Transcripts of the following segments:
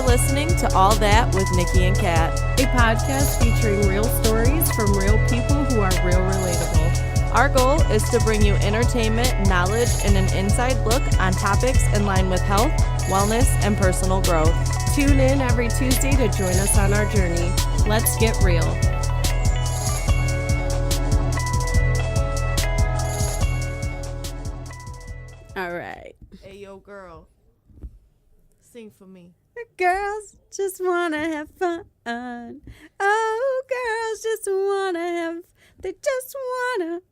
listening to All That with Nikkie and Cat, a podcast featuring real stories from real people who are real relatable. Our goal is to bring you entertainment, knowledge, and an inside look on topics in line with health, wellness, and personal growth. Tune in every Tuesday to join us on our journey. Let's get real. All right. Hey, yo, girl. Sing for me. Girls just want to have fun. Oh, girls just want to have, they just want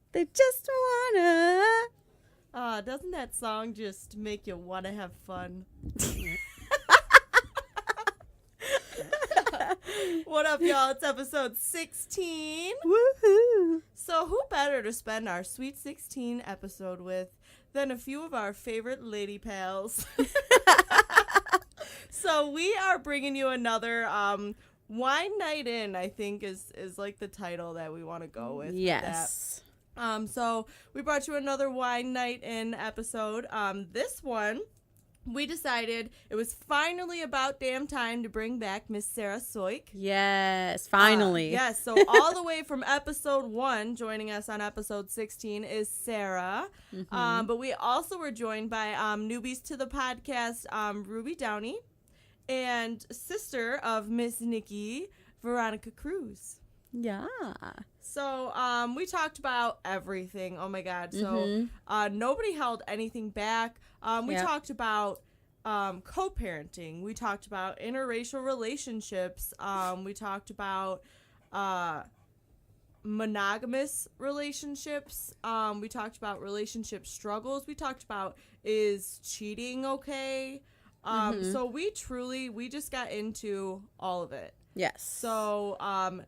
to. Doesn't that song just make you want to have fun? What up, y'all? It's episode 16. Woohoo. So who better to spend our Sweet 16 episode with than a few of our favorite lady pals? So we are bringing you another wine night in, I think is like the title that we want to go with. Yes. So we brought you another wine night in episode. This one, we decided it was finally about damn time to bring back Miss Sarah Xoxo. Yes, finally. Yes, so all the way from episode 1, joining us on episode 16 is Sarah. Mm-hmm. But we also were joined by newbies to the podcast, Ruby Downey, and sister of Miss Nikkie, Veronika Cruz. Yeah. So we talked about everything. Oh my God. So nobody held anything back. We talked about co-parenting. We talked about interracial relationships. We talked about monogamous relationships. We talked about relationship struggles. We talked about, is cheating okay? So we just got into all of it. Yes. So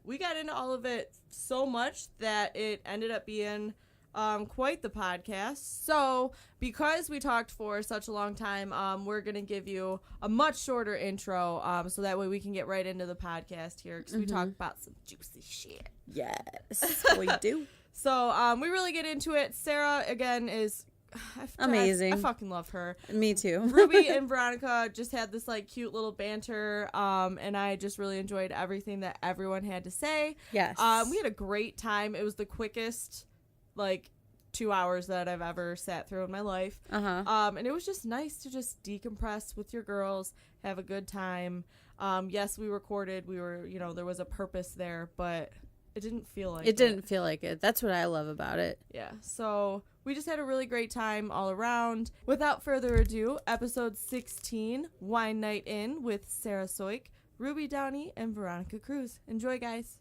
we got into all of it so much that it ended up being quite the podcast. So because we talked for such a long time, we're going to give you a much shorter intro so that way we can get right into the podcast here because we talk about some juicy shit. Yes, we do. So we really get into it. Sarah, again, is... amazing. I fucking love her. Me too. Ruby and Veronika just had this like cute little banter, and I just really enjoyed everything that everyone had to say. Yes. We had a great time. It was the quickest like 2 hours that I've ever sat through in my life. And it was just nice to just decompress with your girls, have a good time. Yes, we recorded. We were, there was a purpose there, but it didn't feel like it. It didn't feel like it. That's what I love about it. Yeah. So we just had a really great time all around. Without further ado, episode 16, Wine Night In with Sarah Xoxo, Ruby Downey, and Veronika Cruz. Enjoy, guys.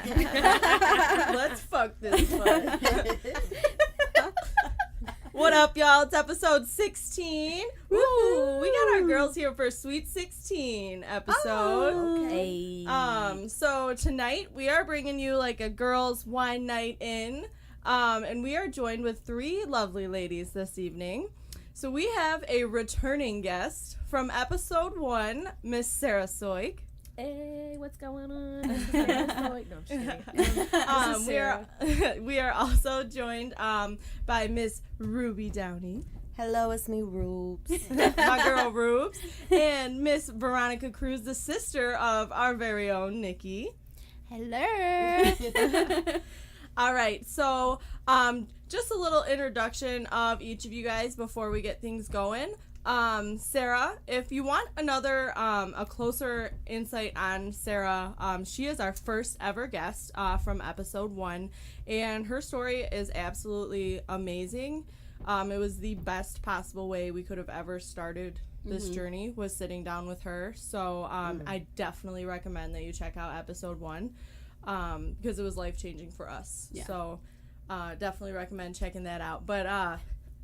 Let's fuck this fun. What up, y'all? It's episode 16. Woo! We got our girls here for Sweet 16 episode. Oh, okay. So tonight we are bringing you like a girls' wine night in, and we are joined with 3 lovely ladies this evening. So we have a returning guest from episode 1, Miss Sarah Xoxo. Hey, what's going on? No, I'm just kidding. We are also joined by Miss Ruby Downey. Hello, it's me, Rubes. My girl Rubes. And Miss Veronika Cruz, the sister of our very own Nikkie. Hello. All right, so just a little introduction of each of you guys before we get things going. Sarah, if you want another a closer insight on Sarah, she is our first ever guest from episode 1, and her story is absolutely amazing. It was the best possible way we could have ever started this journey, was sitting down with her. So I definitely recommend that you check out episode 1 because it was life-changing for us. Yeah. So definitely recommend checking that out. But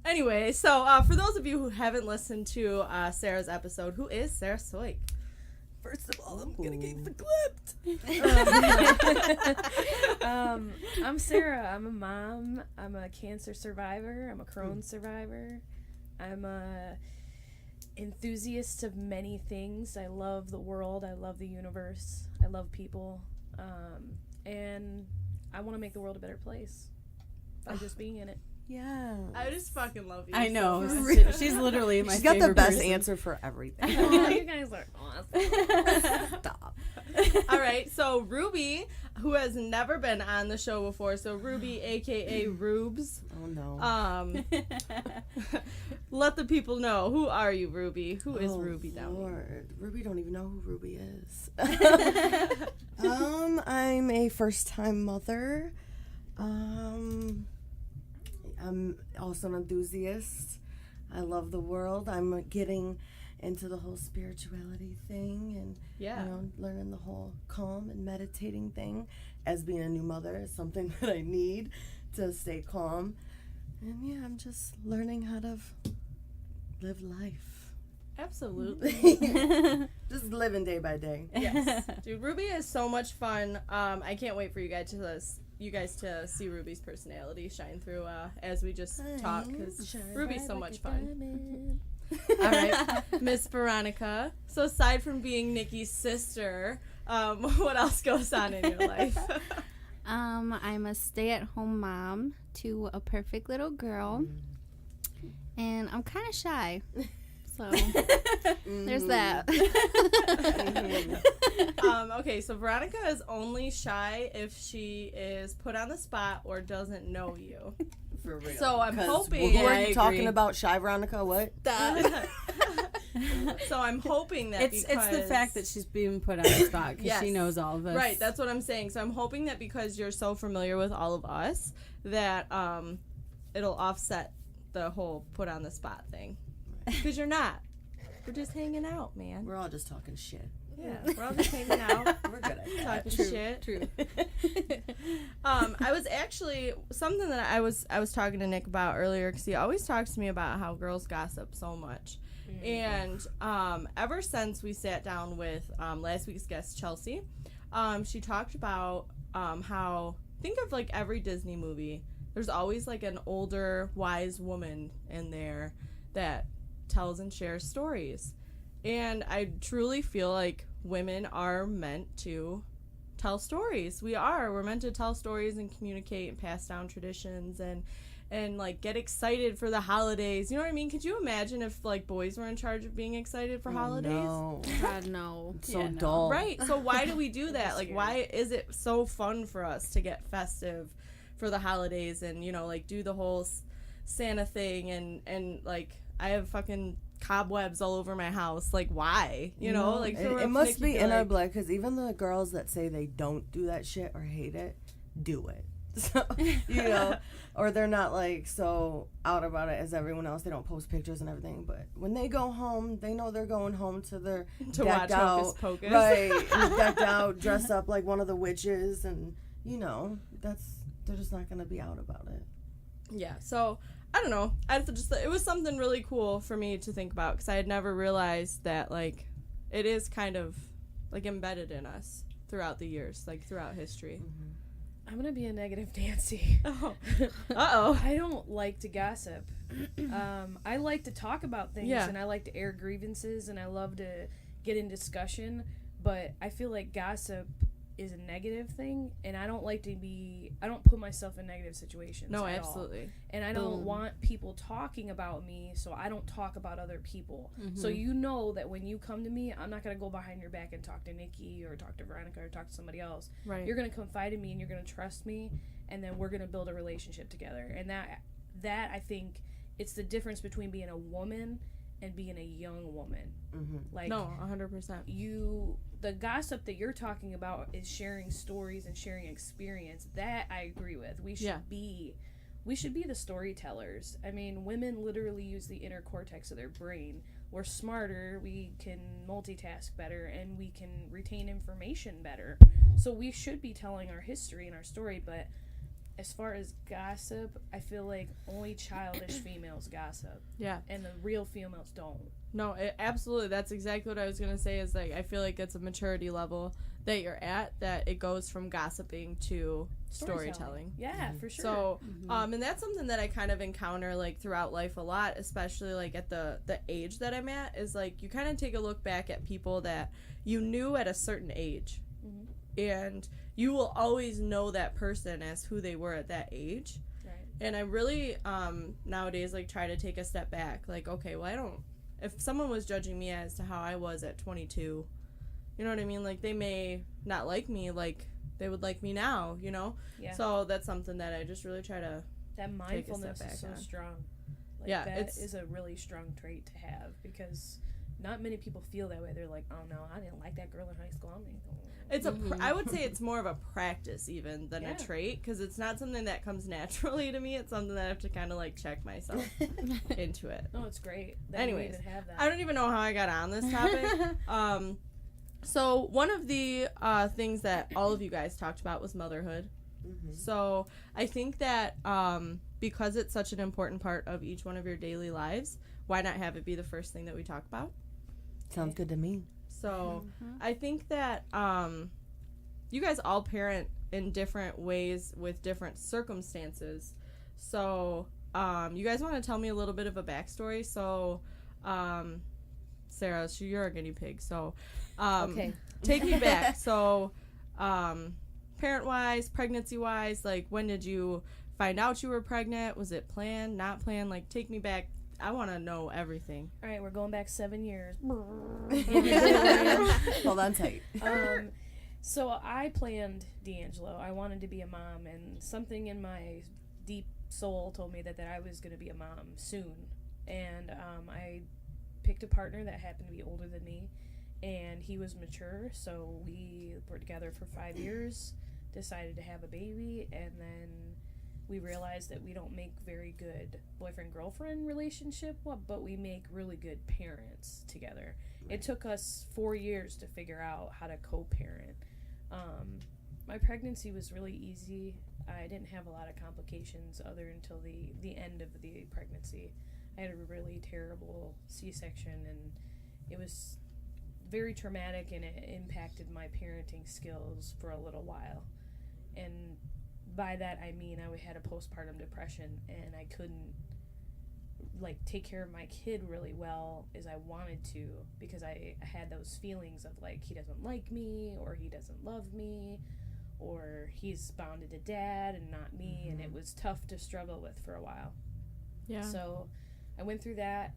anyway, so for those of you who haven't listened to Sarah's episode, who is Sarah Xoxo? First of all, I'm gonna get clipped. I'm Sarah. I'm a mom. I'm a cancer survivor. I'm a Crohn's survivor. I'm a enthusiast of many things. I love the world. I love the universe. I love people. And I want to make the world a better place by just being in it. Yeah. I just fucking love you. I know. so much. She's literally my She's got the favorite best person. answer for everything. Oh, you guys are awesome. Stop. All right, so Ruby, who has never been on the show before, so Ruby, aka Rubes. Oh no. Let the people know, who are you, Ruby? Who is Oh, Ruby Downey? Lord. Ruby don't even know who Ruby is. I'm a first-time mother. I'm also an enthusiast. I love the world. I'm getting into the whole spirituality thing and learning the whole calm and meditating thing. As being a new mother is something that I need to stay calm. And yeah, I'm just learning how to live life. Absolutely. Just living day by day. Yes. Dude, Ruby is so much fun. I can't wait for you guys to see Ruby's personality shine through as we just talk, because Ruby's so much fun. All right, Miss Veronika. So aside from being Nikki's sister, what else goes on in your life? I'm a stay-at-home mom to a perfect little girl, and I'm kind of shy, so there's that. Okay, so Veronika is only shy if she is put on the spot or doesn't know you. For real. So I'm 'Cause hoping. Who are I you talking agree. about, Shy Veronika? What? So I'm hoping that It's the fact that she's being put on the spot because Yes. she knows all of us. Right, that's what I'm saying. So I'm hoping that because you're so familiar with all of us that it'll offset the whole put on the spot thing. Because you're not. We're just hanging out, man. We're all just talking shit. Yeah, we're all just hanging out. We're good at that. Talking shit. True. I was actually something that I was talking to Nick about earlier, because he always talks to me about how girls gossip so much. And ever since we sat down with last week's guest, Chelsea, she talked about how, think of like every Disney movie, there's always like an older, wise woman in there that tells and shares stories. And I truly feel like women are meant to tell stories. We're meant to tell stories and communicate and pass down traditions and like get excited for the holidays. You know what I mean? Could you imagine if like boys were in charge of being excited for holidays? No. God, no. It's so Yeah, no. dull. Right. So why do we do that? Like, why is it so fun for us to get festive for the holidays and, you know, like do the whole Santa thing and like I have fucking cobwebs all over my house. Like, why? You know, like it must be in our blood, because even the girls that say they don't do that shit or hate it, do it. So, you know, or they're not like so out about it as everyone else. They don't post pictures and everything, but when they go home, they know they're going home to their to decked watch out, Hocus Pocus. right, and decked out, dress up like one of the witches, and you know, they're just not gonna be out about it. Yeah. So I don't know. It was something really cool for me to think about, because I had never realized that like it is kind of like embedded in us throughout the years, like throughout history. I'm gonna be a negative Nancy. Oh. Uh-oh. I don't like to gossip. I like to talk about things, and I like to air grievances, and I love to get in discussion, but I feel like gossip is a negative thing, and I don't put myself in negative situations. No, at absolutely. all. And I don't want people talking about me, so I don't talk about other people. So you know that when you come to me, I'm not going to go behind your back and talk to Nikki or talk to Veronika or talk to somebody else. Right. You're going to confide in me and you're going to trust me, and then we're going to build a relationship together. And that I think it's the difference between being a woman and being a young woman. Like, No, 100%. The gossip that you're talking about is sharing stories and sharing experience. That I agree with. We should be the storytellers. I mean, women literally use the inner cortex of their brain. We're smarter, we can multitask better, and we can retain information better. So we should be telling our history and our story, but as far as gossip, I feel like only childish females gossip. Yeah. And the real females don't. No, absolutely. That's exactly what I was going to say, is like I feel like it's a maturity level that you're at, that it goes from gossiping to storytelling. Yeah, for sure. So, and that's something that I kind of encounter like throughout life a lot, especially like at the age that I'm at, is like you kind of take a look back at people that you knew at a certain age. and you will always know that person as who they were at that age. Right. And I really nowadays like try to take a step back, like, okay, well, I don't, if someone was judging me as to how I was at 22, you know what I mean, like they may not like me like they would like me now, you know. Yeah. So that's something that I just really try to That mindfulness is so on. strong. Like, Yeah, that it's- is a really strong trait to have, because not many people feel that way. They're like, oh no, I didn't like that girl in high school. It's I would say it's more of a practice even than a trait, because it's not something that comes naturally to me. It's something that I have to kind of like check myself into it. No, it's great. That Anyways, you even have that. I don't even know how I got on this topic. So one of the things that all of you guys talked about was motherhood. Mm-hmm. So I think that because it's such an important part of each one of your daily lives, why not have it be the first thing that we talk about? Sounds good to me. So I think that you guys all parent in different ways with different circumstances. So you guys want to tell me a little bit of a backstory? So Sarah, you're a guinea pig. So Okay. take me back. So parent-wise, pregnancy-wise, like when did you find out you were pregnant? Was it planned, not planned? Like take me back. I want to know everything. All right, we're going back 7 years. Hold on tight. So I planned D'Angelo. I wanted to be a mom, and something in my deep soul told me that I was going to be a mom soon. And I picked a partner that happened to be older than me, and he was mature, so we were together for 5 years, decided to have a baby, and then we realized that we don't make very good boyfriend-girlfriend relationship, but we make really good parents together. It took us 4 years to figure out how to co-parent. My pregnancy was really easy. I didn't have a lot of complications other until the end of the pregnancy. I had a really terrible C-section, and it was very traumatic, and it impacted my parenting skills for a little while. And by that I mean I had a postpartum depression, and I couldn't like take care of my kid really well as I wanted to, because I had those feelings of like he doesn't like me, or he doesn't love me, or he's bonded to dad and not me, and it was tough to struggle with for a while. Yeah. So I went through that.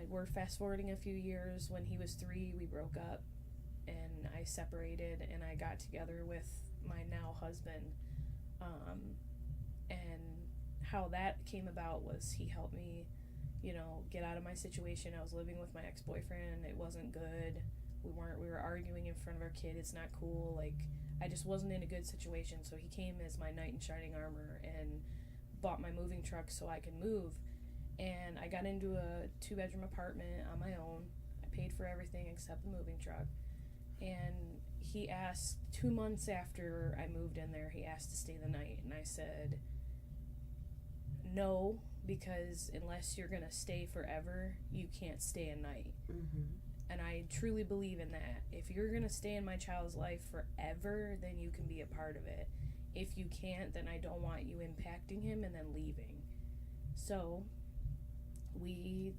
We're fast forwarding a few years. When he was 3, we broke up, and I separated, and I got together with my now husband. And how that came about was he helped me, get out of my situation. I was living with my ex-boyfriend. It wasn't good. We were arguing in front of our kid. It's not cool. Like, I just wasn't in a good situation. So he came as my knight in shining armor and bought my moving truck so I could move. And I got into a 2-bedroom apartment on my own. I paid for everything except the moving truck. And he asked, 2 months after I moved in there, he asked to stay the night. And I said, no, because unless you're going to stay forever, you can't stay a night. Mm-hmm. And I truly believe in that. If you're going to stay in my child's life forever, then you can be a part of it. If you can't, then I don't want you impacting him and then leaving. So we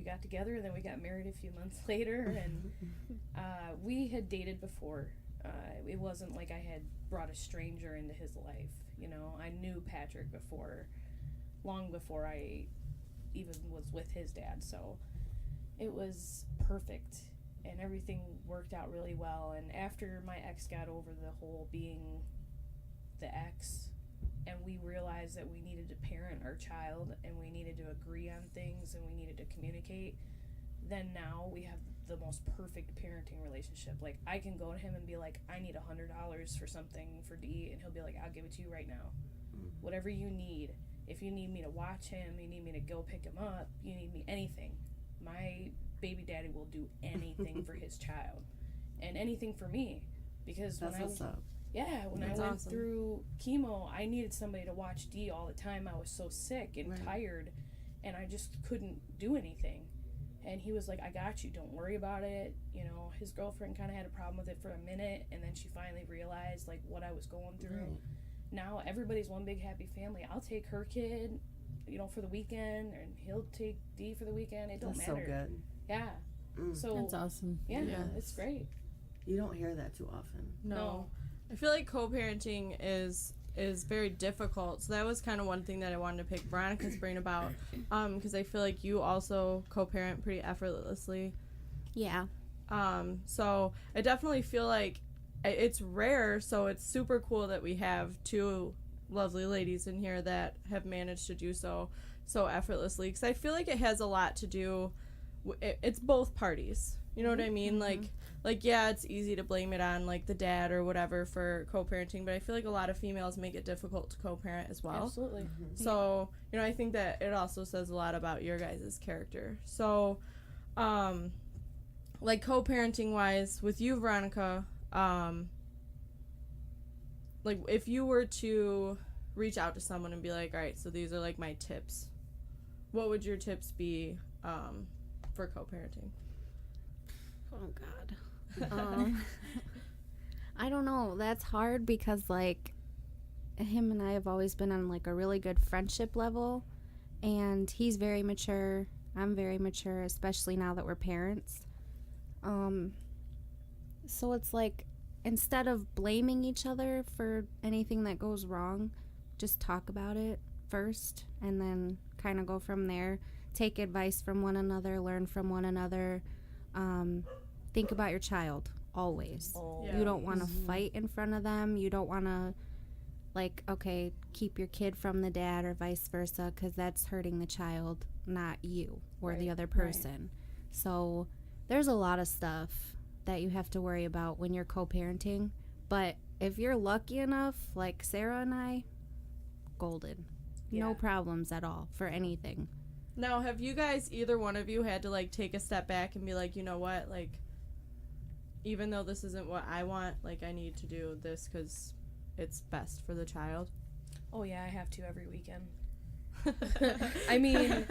got together, and then we got married a few months later, and we had dated before. It wasn't like I had brought a stranger into his life. I knew Patrick long before I even was with his dad, so it was perfect, and everything worked out really well. And after my ex got over the whole being the ex, and we realized that we needed to parent our child, and we needed to agree on things, and we needed to communicate, then now we have the most perfect parenting relationship. Like, I can go to him and be like, I need $100 for something for D, and he'll be like, I'll give it to you right now. Whatever you need. If you need me to watch him, you need me to go pick him up, you need me, anything. My baby daddy will do anything for his child, and anything for me, because That's what's up. Yeah, when That's I went awesome. through chemo, I needed somebody to watch D all the time. I was so sick and tired, and I just couldn't do anything. And he was like, I got you, don't worry about it. His girlfriend kind of had a problem with it for a minute, and then she finally realized, like, what I was going through. Right. Now everybody's one big happy family. I'll take her kid, for the weekend, and he'll take D for the weekend. It don't That's matter. so good. Yeah. Mm. So That's awesome. yeah, Yes. it's great. You don't hear that too often. No. I feel like co-parenting is very difficult. So that was kind of one thing that I wanted to pick Veronika's brain about, because I feel like you also co-parent pretty effortlessly. Yeah. So I definitely feel like it's rare, so it's super cool that we have two lovely ladies in here that have managed to do so effortlessly, because I feel like it has a lot to do it's both parties, you know what I mean? Like yeah, it's easy to blame it on like the dad or whatever for co-parenting, but I feel like a lot of females make it difficult to co-parent as well. Absolutely. So you know, I think that it also says a lot about your guys' character. So like co-parenting wise with you, Veronika, like if you were to reach out to someone and be like, all right, so these are like my tips, what would your tips be for co-parenting? Oh God. I don't know. That's hard because like him and I have always been on like a really good friendship level, and he's very mature. I'm very mature, especially now that we're parents. So it's like, instead of blaming each other for anything that goes wrong, just talk about it first and then kind of go from there. Take advice from one another, learn from one another. Think about your child always. You don't want to fight in front of them. You don't want to, like, okay, keep your kid from the dad or vice versa, because that's hurting the child, not you or the other person. So there's a lot of stuff that you have to worry about when you're co-parenting. But if you're lucky enough, like Sarah and I, golden. No problems at all for anything. Now, have you guys, either one of you, had to like take a step back and be like, you know what, like, even though this isn't what I want, like, I need to do this because it's best for the child? Oh yeah, I have to every weekend. I mean,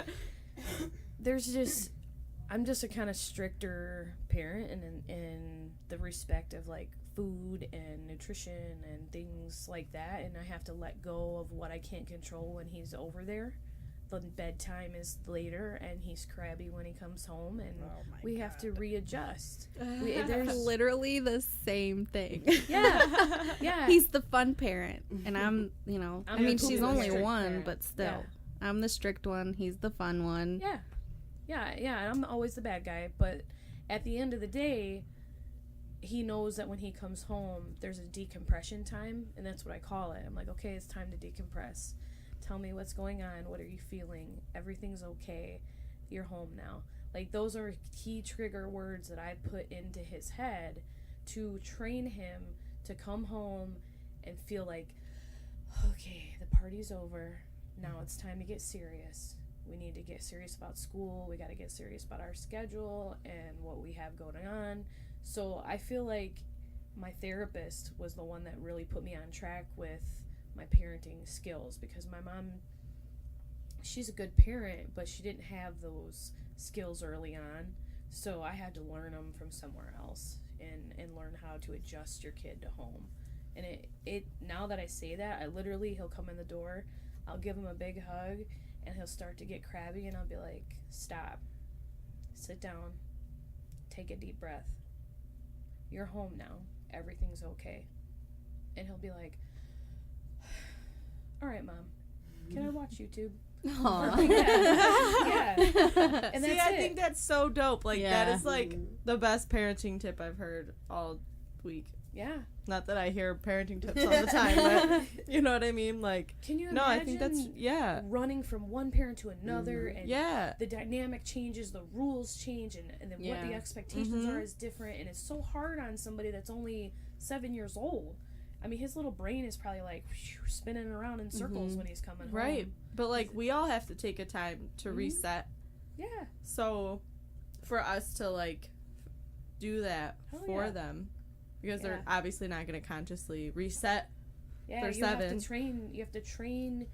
I'm just a kind of stricter parent in the respect of like food and nutrition and things like that, and I have to let go of what I can't control when he's over there. The bedtime is later and he's crabby when he comes home, and we have to readjust. There's literally the same thing. Yeah. He's the fun parent, and I'm, I mean, she's only one, parent. but still. Yeah. I'm the strict one. He's the fun one. Yeah, I'm always the bad guy, but at the end of the day, he knows that when he comes home, there's a decompression time, and that's what I call it. I'm like, okay, it's time to decompress. Tell me what's going on. What are you feeling? Everything's okay. You're home now. Like, those are key trigger words that I put into his head to train him to come home and feel like, okay, the party's over. Now it's time to get serious. We need to get serious about school. We got to get serious about our schedule and what we have going on. So I feel like my therapist was the one that really put me on track with my parenting skills, because my mom, she's a good parent, but she didn't have those skills early on. So I had to learn them from somewhere else and learn how to adjust your kid to home. And it now that I say that, he'll come in the door, I'll give him a big hug, and he'll start to get crabby, and I'll be like, stop, sit down, take a deep breath. You're home now. Everything's okay. And he'll be like, all right, Mom, can I watch YouTube? Yeah. And See, I think that's so dope. Like, that is like the best parenting tip I've heard all week. Yeah. Not that I hear parenting tips all the time, but you know what I mean? Like, can you imagine? No, I think that's, running from one parent to another, and the dynamic changes, the rules change, and then what the expectations are is different, and it's so hard on somebody that's only 7 years old. I mean, his little brain is probably like spinning around in circles when he's coming home. Right. But like, we all have to take a time to reset. Yeah. So for us to like do that for them, because they're obviously not going to consciously reset. They're 7. You have to train.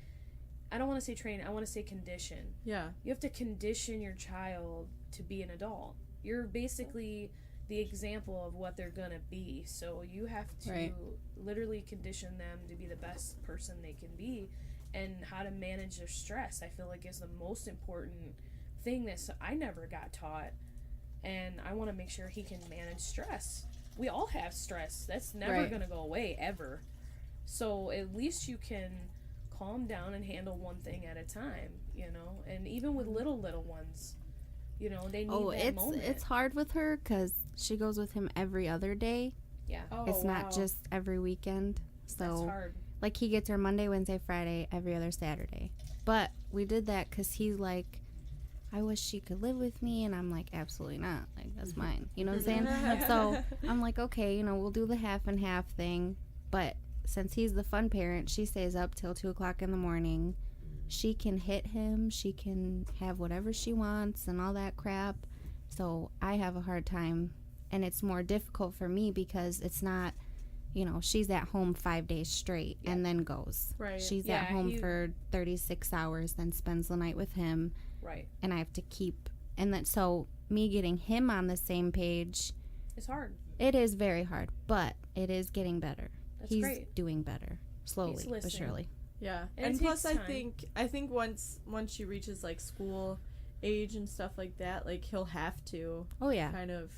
I don't want to say train. I want to say condition. Yeah. You have to condition your child to be an adult. You're basically the example of what they're gonna be, so you have to literally condition them to be the best person they can be, and how to manage their stress, I feel like, is the most important thing that I never got taught, and I want to make sure he can manage stress. we all have stress. That's never Right. gonna go away ever. So at least you can calm down and handle one thing at a time, you know. And even with little ones, you know, they need that moment. It's hard with her because she goes with him every other day. Yeah, Oh, It's not just every weekend. that's So hard. like he gets her Monday, Wednesday, Friday, every other Saturday. But we did that because he's like, I wish she could live with me, and I'm like, absolutely not. Like, that's mine. You know what I'm saying? So I'm like, okay, you know, we'll do the half and half thing. But since he's the fun parent, she stays up till 2 o'clock in the morning. She can hit him. She can have whatever she wants and all that crap. So I have a hard time, and it's more difficult for me because it's not, you know, she's at home 5 days straight and then goes. Right. She's Yeah, at home for 36 hours, then spends the night with him. Right. And I have to keep, and then so me getting him on the same page, It's hard. it is very hard, but it is getting better. That's He's great. doing better, slowly He's but listening. surely. Yeah, And and it plus, takes I time. think once she reaches like school age and stuff like that, like he'll have to Oh yeah, kind of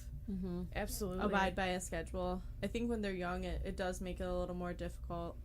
Absolutely. abide by a schedule. I think when they're young, it does make it a little more difficult.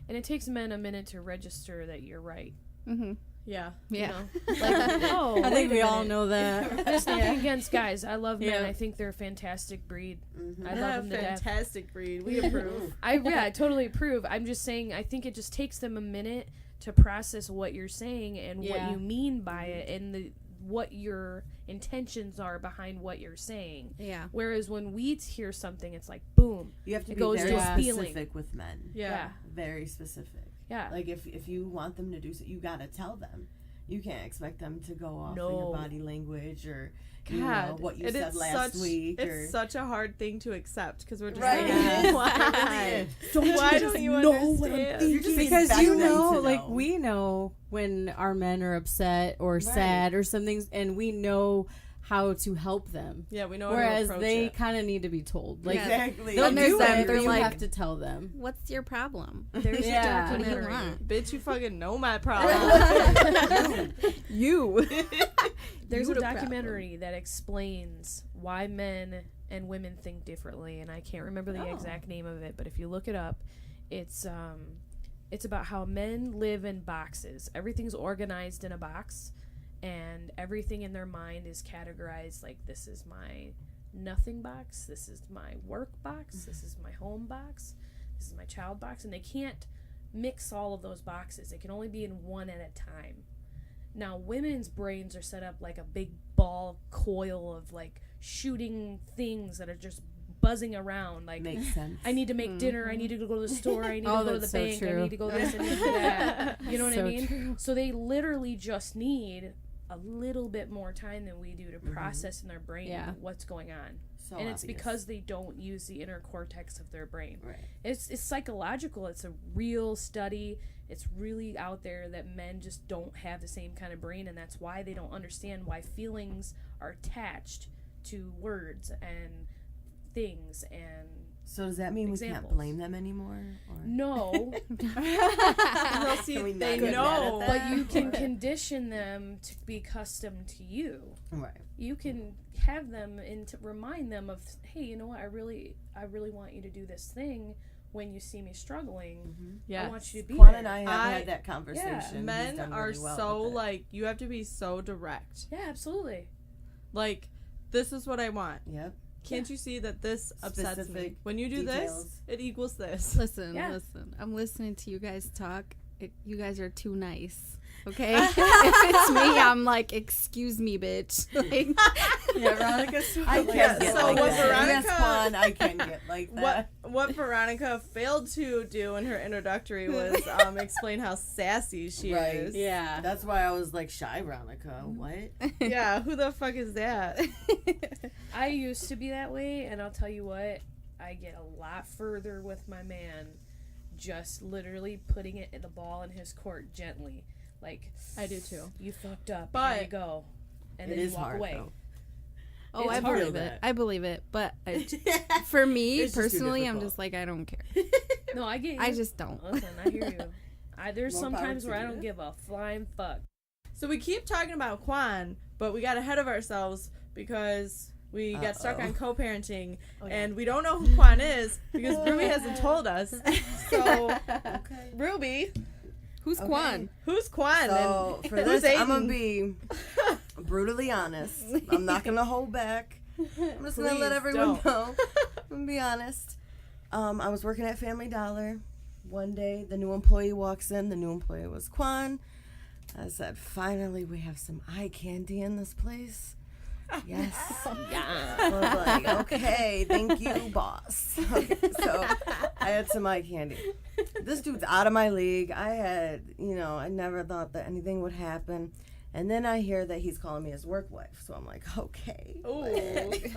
And it takes men a minute to register that you're right. mm-hmm. Yeah, Yeah. You know? Like, oh, I think wait we a all minute. know that. There's nothing against guys. I love men. Yeah. I think they're a fantastic breed. Mm-hmm. I love them to death. fantastic breed. We approve. I totally approve. I'm just saying I think it just takes them a minute to process what you're saying and Yeah. what you mean by it and what your intentions are behind what you're saying. Yeah. Whereas when we hear something, it's like boom. You have to It be goes very to a feeling. specific with men. Yeah. Very specific. Yeah. Like if you want them to do so, you gotta tell them. You can't expect them to go off No. of your body language or you know, God, what you it said is last such, week. It's such a hard thing to accept because we're just Right. like, It why? really Why is. don't you know what I'm understand? You're just Because expecting you them know, to like know. we know when our men are upset or sad or something, and we know how to help them. Yeah, we know how Whereas to approach they it. kind of need to be told. Like Exactly. they'll And there's do them, it, they're but you like- have to tell them. What's your problem? There's Yeah. a What do you documentary. want? Bitch, you fucking know my problem. You. There's You a the problem. documentary that explains why men and women think differently, and I can't remember the exact name of it, but if you look it up, it's about how men live in boxes. Everything's organized in a box, and everything in their mind is categorized like this is my nothing box, this is my work box, this is my home box, this is my child box, and they can't mix all of those boxes. They can only be in one at a time. Now, women's brains are set up like a big ball coil of like shooting things that are just buzzing around. Like, Makes sense. I need to make dinner. I need to go to the store. I need Oh, to go to the that's so bank. I true. need to go this. I need to do that. You know what I So mean? true. So they literally just need a little bit more time than we do to process in their brain Yeah. what's going on. So And it's obvious. because they don't use the inner cortex of their brain. Right. It's psychological. It's a real study. It's really out there that men just don't have the same kind of brain, and that's why they don't understand why feelings are attached to words and things and So does that mean we Examples. can't blame them anymore? Or? no, Well, see, Can we not they get mad know. at but you can condition them to be accustomed to you. Right. You can have them and to remind them of, hey, you know what? I really want you to do this thing when you see me struggling. Yes. I want you to be Quan there. and I have had that conversation. He's Men done are really well so with it. like, you have to be so direct. Yeah, absolutely. Like, this is what I want. Yep. Can't you see that this upsets me? Specific When you do details. this, it equals this. Listen, Yeah. listen. I'm listening to you guys talk. You guys are too nice. Okay? If it's me, I'm like, excuse me, bitch. Like, Yeah, Veronica's so I like can't Yeah, get so like what that. Veronika- Yes, Quan, I can get like that. What Veronika failed to do in her introductory was explain how sassy she Right. is. Yeah. That's why I was like, shy Veronika. What? Yeah, who the fuck is that? I used to be that way, and I'll tell you what, I get a lot further with my man just literally putting it in the ball in his court gently. Like, I do too. you fucked up, But here you go. And It then is you walk hard, away. though. oh, It's I hard. believe it. I believe it. But for me, It's just too personally, I'm difficult. just like, I don't care. No, I get you. I just don't. Listen, I hear you. There's More some power times to where I you. don't give a flying fuck. So we keep talking about Quan, but we got ahead of ourselves because We got stuck Uh-oh. on co-parenting, Oh, yeah. and we don't know who Quan is because Ruby hasn't told us. So, Okay. Ruby, Who's Quan? who's Quan? So and for who's this, I'm gonna Aiden? be brutally honest. I'm not gonna hold back. I'm just gonna Please let everyone don't. know. I'm gonna be honest. I was working at Family Dollar. One day, the new employee walks in. The new employee was Quan. I said, finally, we have some eye candy in this place. Yes. Yeah. I was like, okay, thank you, boss. Okay, so I had some eye candy. This dude's out of my league. I never thought that anything would happen. And then I hear that he's calling me his work wife. So I'm like, okay. Ooh. Right.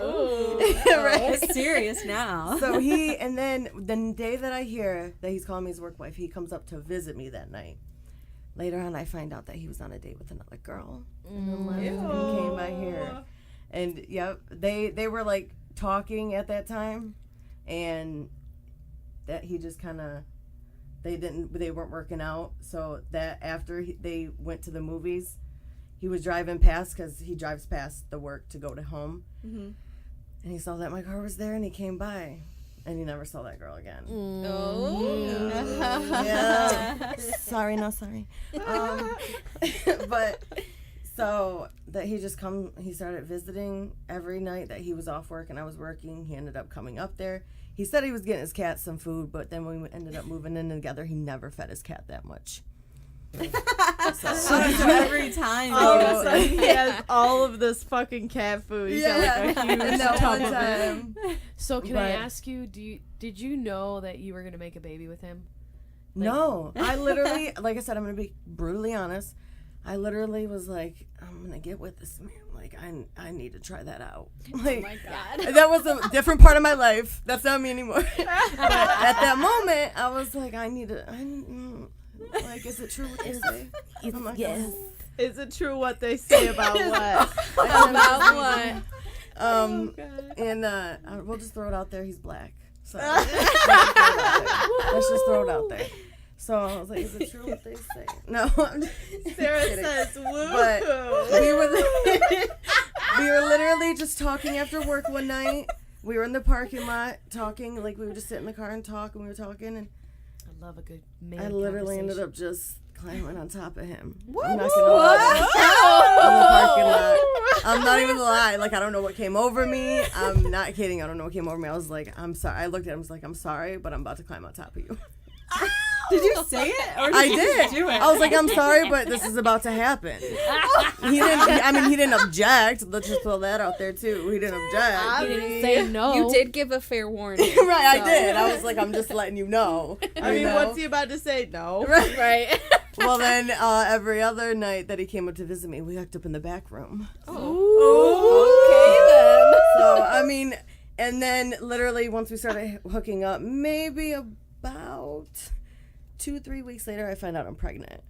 We're serious now. So and then the day that I hear that he's calling me his work wife, he comes up to visit me that night. Later on, I find out that he was on a date with another girl. And then left and came by here. And yep, they were like talking at that time, and that he just kind of they weren't working out. So that after they went to the movies, he was driving past because he drives past the work to go to home, and he saw that my car was there, and he came by, and he never saw that girl again. Yeah. Sorry, no sorry. But so that he started visiting every night that he was off work and I was working. He ended up coming up there. He said he was getting his cat some food, but then when we ended up moving in together, he never fed his cat that much. So every time. All Oh. of a sudden, he has all of this fucking cat food. He's got like a huge And that tub one of it. time. So can But- I ask you, did you know that you were going to make a baby with him? No, I literally, like I said, I'm going to be brutally honest. I literally was like, I'm going to get with this man. Like, I need to try that out. Like, Oh my God. that was a different part of my life. That's not me anymore. But at that moment, I was like, like, is it true what they say? I'm like, yes. Is it true what they say about what? About what? We'll just throw it out there. He's black. So let's just throw it out there. So I was like, is it true what they say? No, I'm just Sarah kidding. says, woo. But we were literally just talking after work one night. We were in the parking lot talking, like we would just sit in the car and talk, and we were talking, and I love a good man. I literally ended conversation. up just climbing on top of him. I'm not gonna lie. In the parking lot. I'm not even gonna lie. Like, I don't know what came over me. I'm not kidding. I don't know what came over me. I was like, I'm sorry. I looked at him. I was like, I'm sorry, but I'm about to climb on top of you. Did you say it? Or did I you did. just do it? I was like, I'm sorry, but this is about to happen. He didn't object. Let's just throw that out there too. He didn't object. He didn't say no. You did give a fair warning. Right, I so- did. I was like, I'm just letting you know. I mean, what's he about to say? No. Right. Right. Well, then every other night that he came up to visit me, we hooked up in the back room. So, I mean, and then literally once we started hooking up, maybe about 2-3 weeks later, I find out I'm pregnant.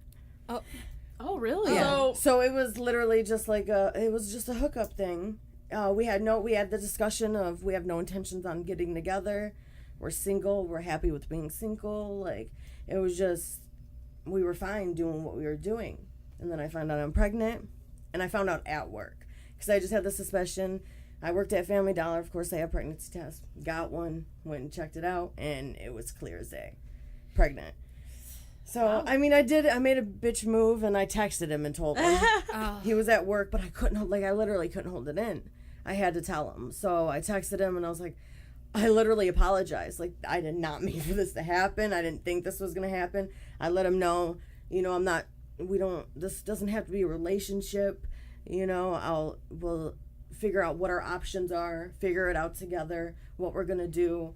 Oh, really? So, So it was literally just like it was just a hookup thing. We had the discussion of we have no intentions on getting together. We're single. We're happy with being single. Like, it was just, we were fine doing what we were doing. And then I found out I'm pregnant, and I found out at work because I just had the suspicion. I worked at Family Dollar. Of course, they had pregnancy tests. Got one, went and checked it out, and it was clear as day. Pregnant. So, I mean, I made a bitch move, and I texted him and told him. He was at work, but I literally couldn't hold it in. I had to tell him. So I texted him, and I was like, I literally apologized. Like, I did not mean for this to happen. I didn't think this was going to happen. I let him know, this doesn't have to be a relationship. We'll figure out what our options are, figure it out together, what we're going to do.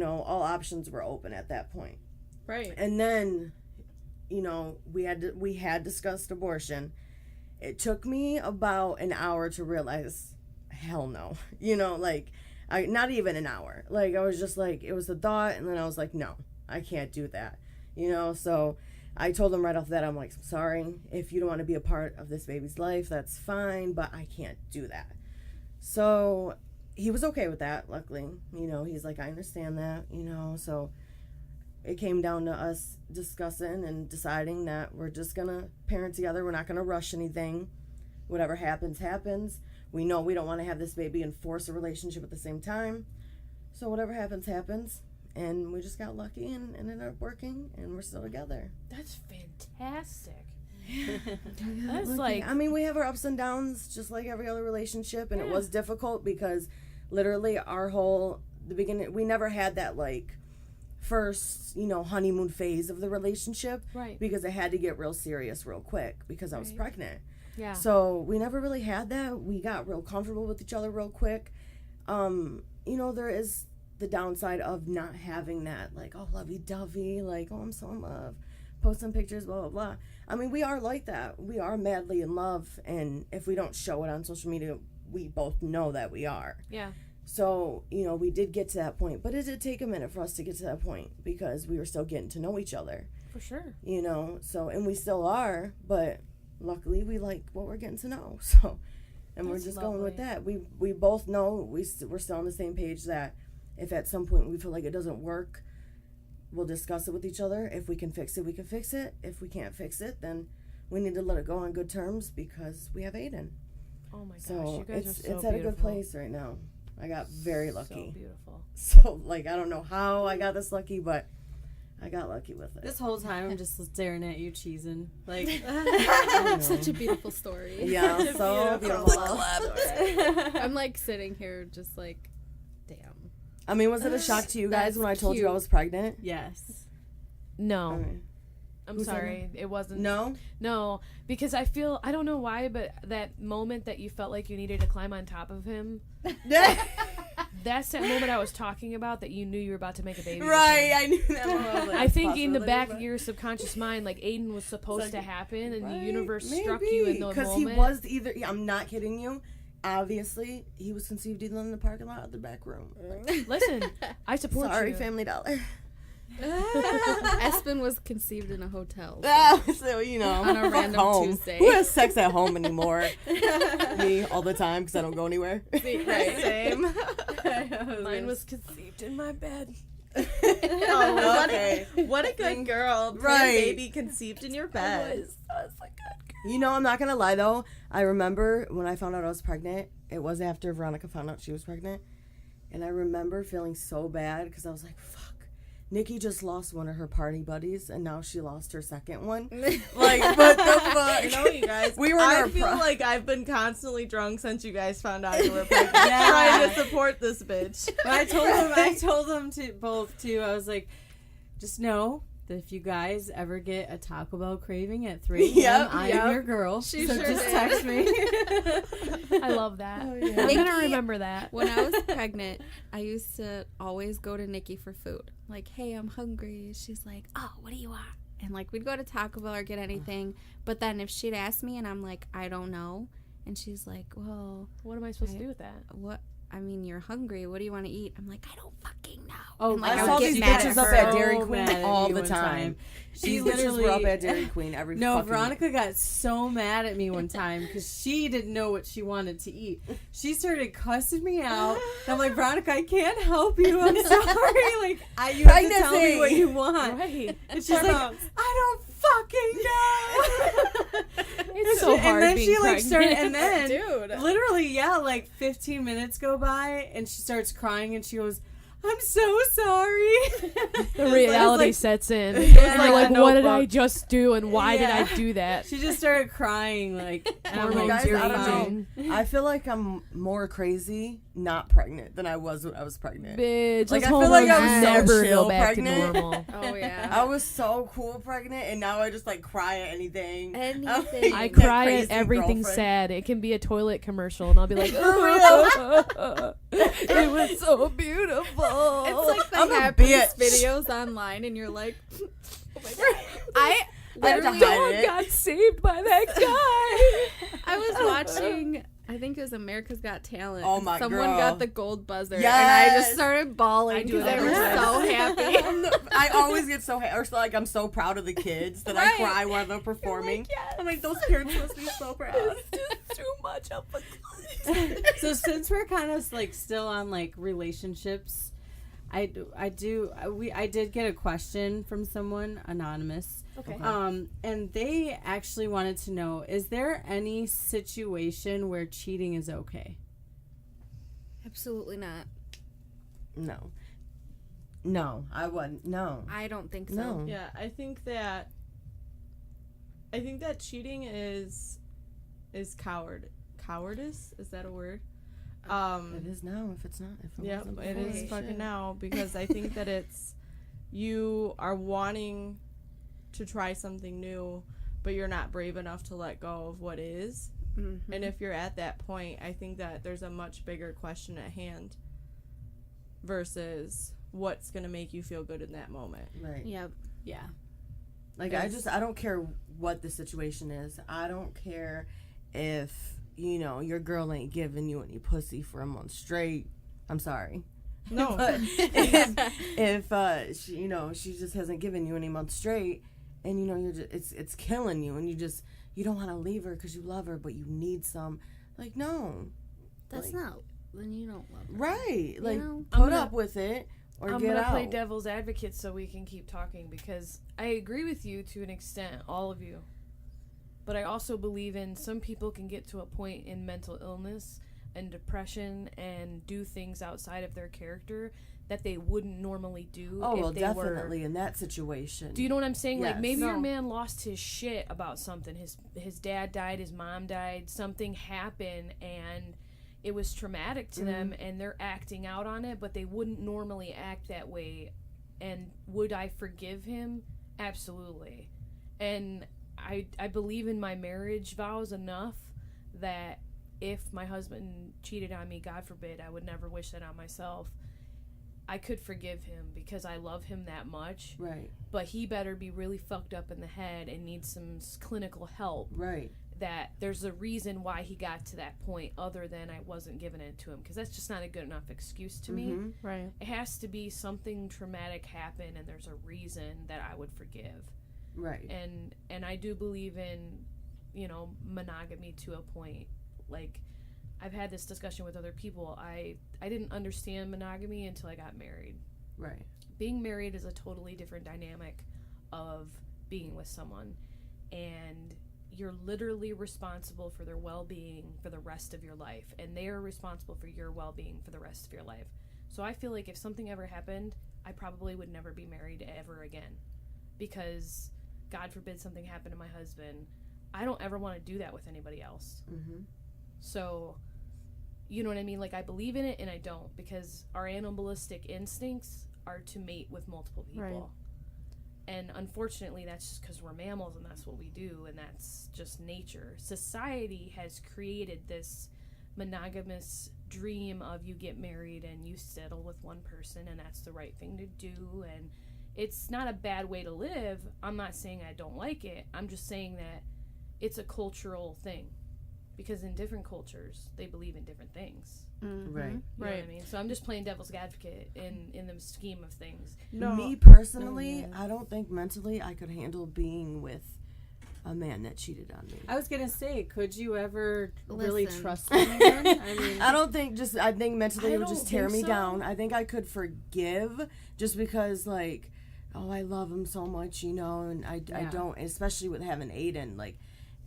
All options were open at that point. right. And then, we had discussed abortion. It took me about an hour to realize, hell no. Not even an hour. Like, I was just like, it was a thought, and then I was like, no, I can't do that. So I told him right off that, I'm like, sorry, if you don't want to be a part of this baby's life, that's fine, but I can't do that. So he was okay with that, luckily. He's like, I understand that, so it came down to us discussing and deciding that we're just going to parent together. We're not going to rush anything. Whatever happens, happens. We know we don't want to have this baby and force a relationship at the same time. So whatever happens, happens. And we just got lucky and ended up working, and we're still together. That's fantastic. That's like, I mean, we have our ups and downs just like every other relationship, and it was difficult because literally the beginning, we never had that like first, honeymoon phase of the relationship, right? Because it had to get real serious real quick because I was pregnant. Yeah. So we never really had that. We got real comfortable with each other real quick. There is the downside of not having that, like, oh, lovey-dovey, like, oh, I'm so in love, post some pictures, blah, blah, blah. I mean, we are like that. We are madly in love, and if we don't show it on social media, we both know that we are. Yeah. So, we did get to that point, but it did take a minute for us to get to that point because we were still getting to know each other. For sure. So, and we still are, but luckily we like what we're getting to know, so, and That's we're just lovely. going with that. We both know we're still on the same page that if at some point we feel like it doesn't work, we'll discuss it with each other. If we can fix it, we can fix it. If we can't fix it, then we need to let it go on good terms because we have Aiden. Oh my gosh, So you guys are so it's beautiful. at a good place right now. I got very lucky. So beautiful. So, like, I don't know how I got this lucky, but I got lucky with it. This whole time I'm just staring at you cheesing. Like, Such a beautiful story. Yeah, so beautiful. I'm like sitting here just like, damn. I mean, was it a shock to you guys That's when I told you I cute. was pregnant? yes. No. Okay. I'm Who said sorry. It wasn't. No? Because I don't know why, but that moment that you felt like you needed to climb on top of him, that's that moment I was talking about, that you knew you were about to make a baby. with Right, him. I knew that moment. I think in the back Possibility, of your subconscious mind, like, Aiden was supposed to happen, and the universe maybe, struck you in the moment. because he was either, I'm not kidding you, obviously, he was conceived either in the parking lot or the back room. Listen, I support Sorry, you. Family Dollar. Espen was conceived in a hotel. So, On a fuck random home. Tuesday. Who has sex at home anymore? Me, all the time, because I don't go anywhere. Right, same. Mine was conceived in my bed. Oh, Okay. what a good girl. Planned Right. baby conceived in your bed. I was like, God. I'm not going to lie, though. I remember when I found out I was pregnant, it was after Veronika found out she was pregnant. And I remember feeling so bad because I was like, fuck. Nikki just lost one of her party buddies, and now she lost her second one. Like, what the fuck? You guys. We were in I our feel pro- like I've been constantly drunk since you guys found out you were pregnant. Trying to support this bitch. But I told them to both too. I was like, just know that if you guys ever get a Taco Bell craving at 3 a.m., I am your girl. She so sure just did. text me. I love that. I'm Nikki- gonna remember that. When I was pregnant, I used to always go to Nikki for food. Like, hey, I'm hungry. She's like, oh, what do you want? And like, we'd go to Taco Bell or get anything. But then if she'd ask me and I'm like, I don't know. And she's like, well, What am I supposed to do with that? what? I mean, you're hungry. What do you want to eat? I'm like, I don't fucking know. Oh, And, like, I would saw get these mad bitches at up her. at Dairy So Queen mad at all me the one time. She These bitches literally were up at Dairy Queen every No, fucking Veronika got so mad at me one time because she didn't know what she wanted to eat. She started cussing me out. And I'm like, Veronika, I can't help you. I'm sorry. Like, you have to tell me what you want. Right. And she's like, I don't fucking know. It's so hard And then being she like started, pregnant. and then Dude. literally, like 15 minutes go by, and she starts crying, and she goes, I'm so sorry. The reality like- sets in. was And you're like like, a what did I notebook. just do, and why did Yeah. I do that? She just started crying, like, and I'm Hormones like, Guys, you're I don't fine. know. I feel like I'm more crazy not pregnant than I was when I was pregnant. Bitch, Like, those I feel like hormones I was so never chill go back pregnant. to normal. Oh, yeah. I was so cool pregnant, and now I just like cry at anything. Anything. I'm like I that cry at crazy everything girlfriend. sad. It can be a toilet commercial, and I'll be like, it was so beautiful. It's like the I'm a happiest bitch. videos online, and you're like, oh my god. I had to literally hide it. got saved by that guy. I was watching, I think it was America's Got Talent. Oh, and my Someone girl. got the gold buzzer, and I just Yes. started bawling I do because I that was all the so happy. I always get so or so, like I'm so proud of the kids that I Right. cry while they're performing. I'm like those parents must be so proud. Too much of a So since we're kind of like still on like relationships, I did get a question from someone anonymous. Okay. And they actually wanted to know, is there any situation where cheating is okay? Absolutely not. No, I wouldn't. No. I don't think so. No. Yeah, I think that cheating is cowardice. Is that a word? It is now. If it's not, if it Yeah, wasn't it before, is shit. fucking now, because I think that it's, you are wanting to try something new, but you're not brave enough to let go of what is. Mm-hmm. And if you're at that point, I think that there's a much bigger question at hand versus what's going to make you feel good in that moment. Right. Yep. Yeah. Like, I don't care what the situation is. I don't care if, you know, your girl ain't giving you any pussy for a month straight. I'm sorry. No. But if she, you know, she just hasn't given you any months straight, and, you know, you're just, it's killing you, and you don't want to leave her because you love her, but you need some. Like, no. That's like, not, then you don't love her. Right. Like, know? put up with it or I'm get gonna out. play devil's advocate so we can keep talking, because I agree with you to an extent, all of you. But I also believe in some people can get to a point in mental illness and depression and do things outside of their character that they wouldn't normally do. Oh, if well, they definitely in that situation. Do you know what I'm saying? Yes. Like, maybe No. your man lost his shit about something. His dad died, his mom died, something happened, and it was traumatic to them, and they're acting out on it, but they wouldn't normally act that way. And would I forgive him? Absolutely. And I believe in my marriage vows enough that if my husband cheated on me, God forbid, I would never wish that on myself. I could forgive him because I love him that much. Right. But he better be really fucked up in the head and need some clinical help. Right. That there's a reason why he got to that point other than I wasn't giving it to him, because that's just not a good enough excuse to me. Right. It has to be something traumatic happened and there's a reason that I would forgive. Right. And I do believe in, you know, monogamy to a point. Like, I've had this discussion with other people. I didn't understand monogamy until I got married. Right. Being married is a totally different dynamic of being with someone, and you're literally responsible for their well-being for the rest of your life, and they are responsible for your well-being for the rest of your life. So I feel like if something ever happened, I probably would never be married ever again, because God forbid something happened to my husband. I don't ever want to do that with anybody else. So, you know what I mean? Like, I believe in it and I don't, because our animalistic instincts are to mate with multiple people. Right. And unfortunately, that's just because we're mammals and that's what we do, and that's just nature. Society has created this monogamous dream of you get married and you settle with one person and that's the right thing to do, and it's not a bad way to live. I'm not saying I don't like it. I'm just saying that it's a cultural thing, because in different cultures they believe in different things. Right. You know Right. what I mean? So I'm just playing devil's advocate in the scheme of things. No. Me personally, I don't think mentally I could handle being with a man that cheated on me. I was gonna say, could you ever really Listen. trust him again? I mean, I think mentally I it would don't just tear think me so. down. I think I could forgive just because, like, oh, I love him so much, you know, and I don't, especially with having Aiden, like,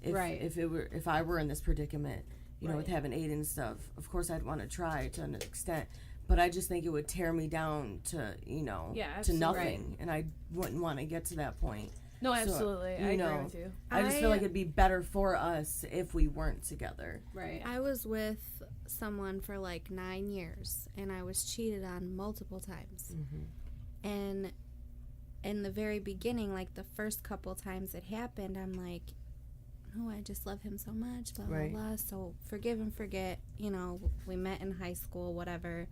if I were in this predicament, you know, with having Aiden and stuff, of course I'd want to try to an extent, but I just think it would tear me down to, you know, to absolutely. nothing, and I wouldn't want to get to that point. No, So, absolutely. you I know, agree with you. I just feel like it'd be better for us if we weren't together. right. I was with someone for like 9 years, and I was cheated on multiple times. And in the very beginning, like the first couple times it happened, I'm like, oh, I just love him so much, blah, Right. blah, blah. So forgive and forget, you know, we met in high school, whatever.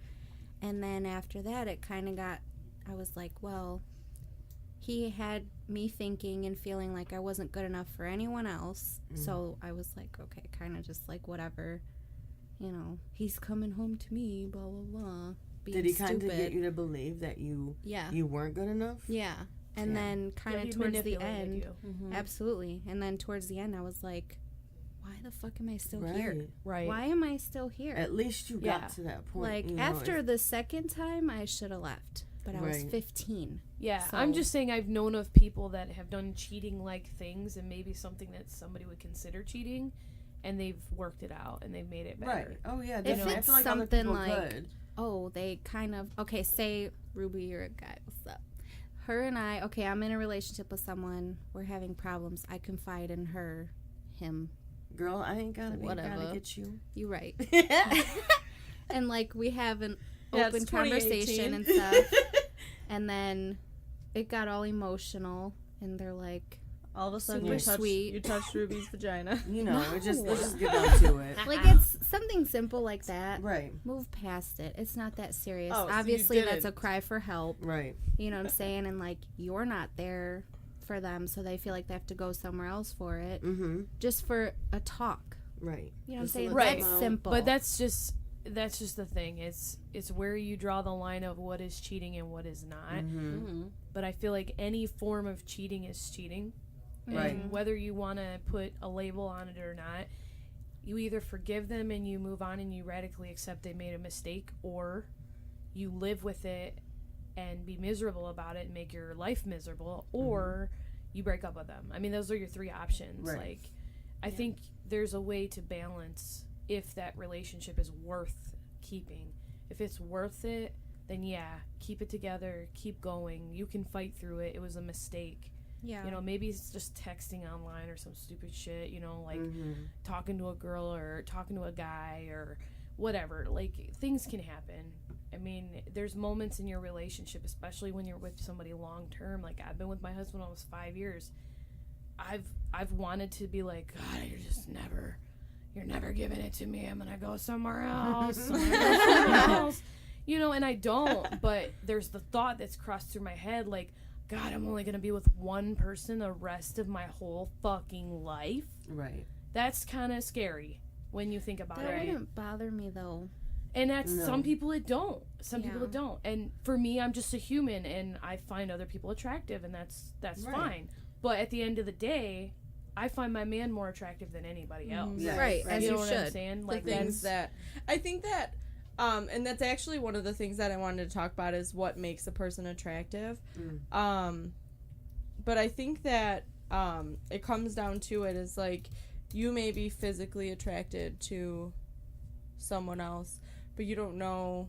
And then after that, it kind of got, I was like, well, he had me thinking and feeling like I wasn't good enough for anyone else. So I was like, okay, kind of just like whatever, you know, he's coming home to me, blah, blah, blah. Did he kind of get you to believe that you weren't good enough? Yeah. And then kind of he towards the manipulated end, you. absolutely. And then towards the end, I was like, why the fuck am I still here? Right. Why am I still here? At least you got to that point. Like, you know, after the second time, I should have left. but I was Right. 15. Yeah, So- I'm just saying I've known of people that have done cheating-like things and maybe something that somebody would consider cheating, and they've worked it out and they've made it better. Right. Oh yeah. If Definitely. I it's feel like other something people like- could. Oh, they kind of, okay, say, Ruby, you're a guy, what's up? Her and I, okay, I'm in a relationship with someone, we're having problems, I confide in her, him, Girl, I ain't gotta be Whatever. gotta get you. you right. And, like, we have an Yeah, open it's conversation 2018. and stuff, and then it got all emotional, and they're like, All of a sudden, Super you touched, sweet. you touched Ruby's vagina. You know, No. let's just get down to it. like, it's something simple like that. Right. Move past it. It's not that serious. Oh, so you Obviously, that's a didn't. cry for help. Right. You know what I'm saying? And, like, you're not there for them, so they feel like they have to go somewhere else for it. Mm-hmm. Just for a talk. Right. You know what I'm Just to saying? let Right. That's them know. simple. But that's just the thing. It's where you draw the line of what is cheating and what is not. Mm-hmm. But I feel like any form of cheating is cheating. Right. And whether you want to put a label on it or not, you either forgive them and you move on and you radically accept they made a mistake, or you live with it and be miserable about it and make your life miserable, or you break up with them. I mean, those are your three options. Right. Like, I think there's a way to balance if that relationship is worth keeping. If it's worth it, then yeah, keep it together, keep going. You can fight through it. It was a mistake. yeah. You know, maybe it's just texting online or some stupid shit, you know, like Mm-hmm. talking to a girl or talking to a guy or whatever. Like, things can happen. I mean, there's moments in your relationship, especially when you're with somebody long term. Like, I've been with my husband almost 5 years. I've wanted to be like, God, you're never giving it to me. I'm gonna go somewhere else. You know, and I don't. But there's the thought that's crossed through my head, like, God, I'm only gonna be with one person the rest of my whole fucking life. Right. That's kind of scary when you think about that it. wouldn't bother me, though. And that's No. some people it don't. Some people Yeah. it don't. And for me, I'm just a human, and I find other people attractive, and that's Right. fine. But at the end of the day, I find my man more attractive than anybody else. Yeah. Right, Right. as You you know what I'm should. saying? The Like, things that's that I think that, and that's actually one of the things that I wanted to talk about is what makes a person attractive. But I think that it comes down to it is like you may be physically attracted to someone else, but you don't know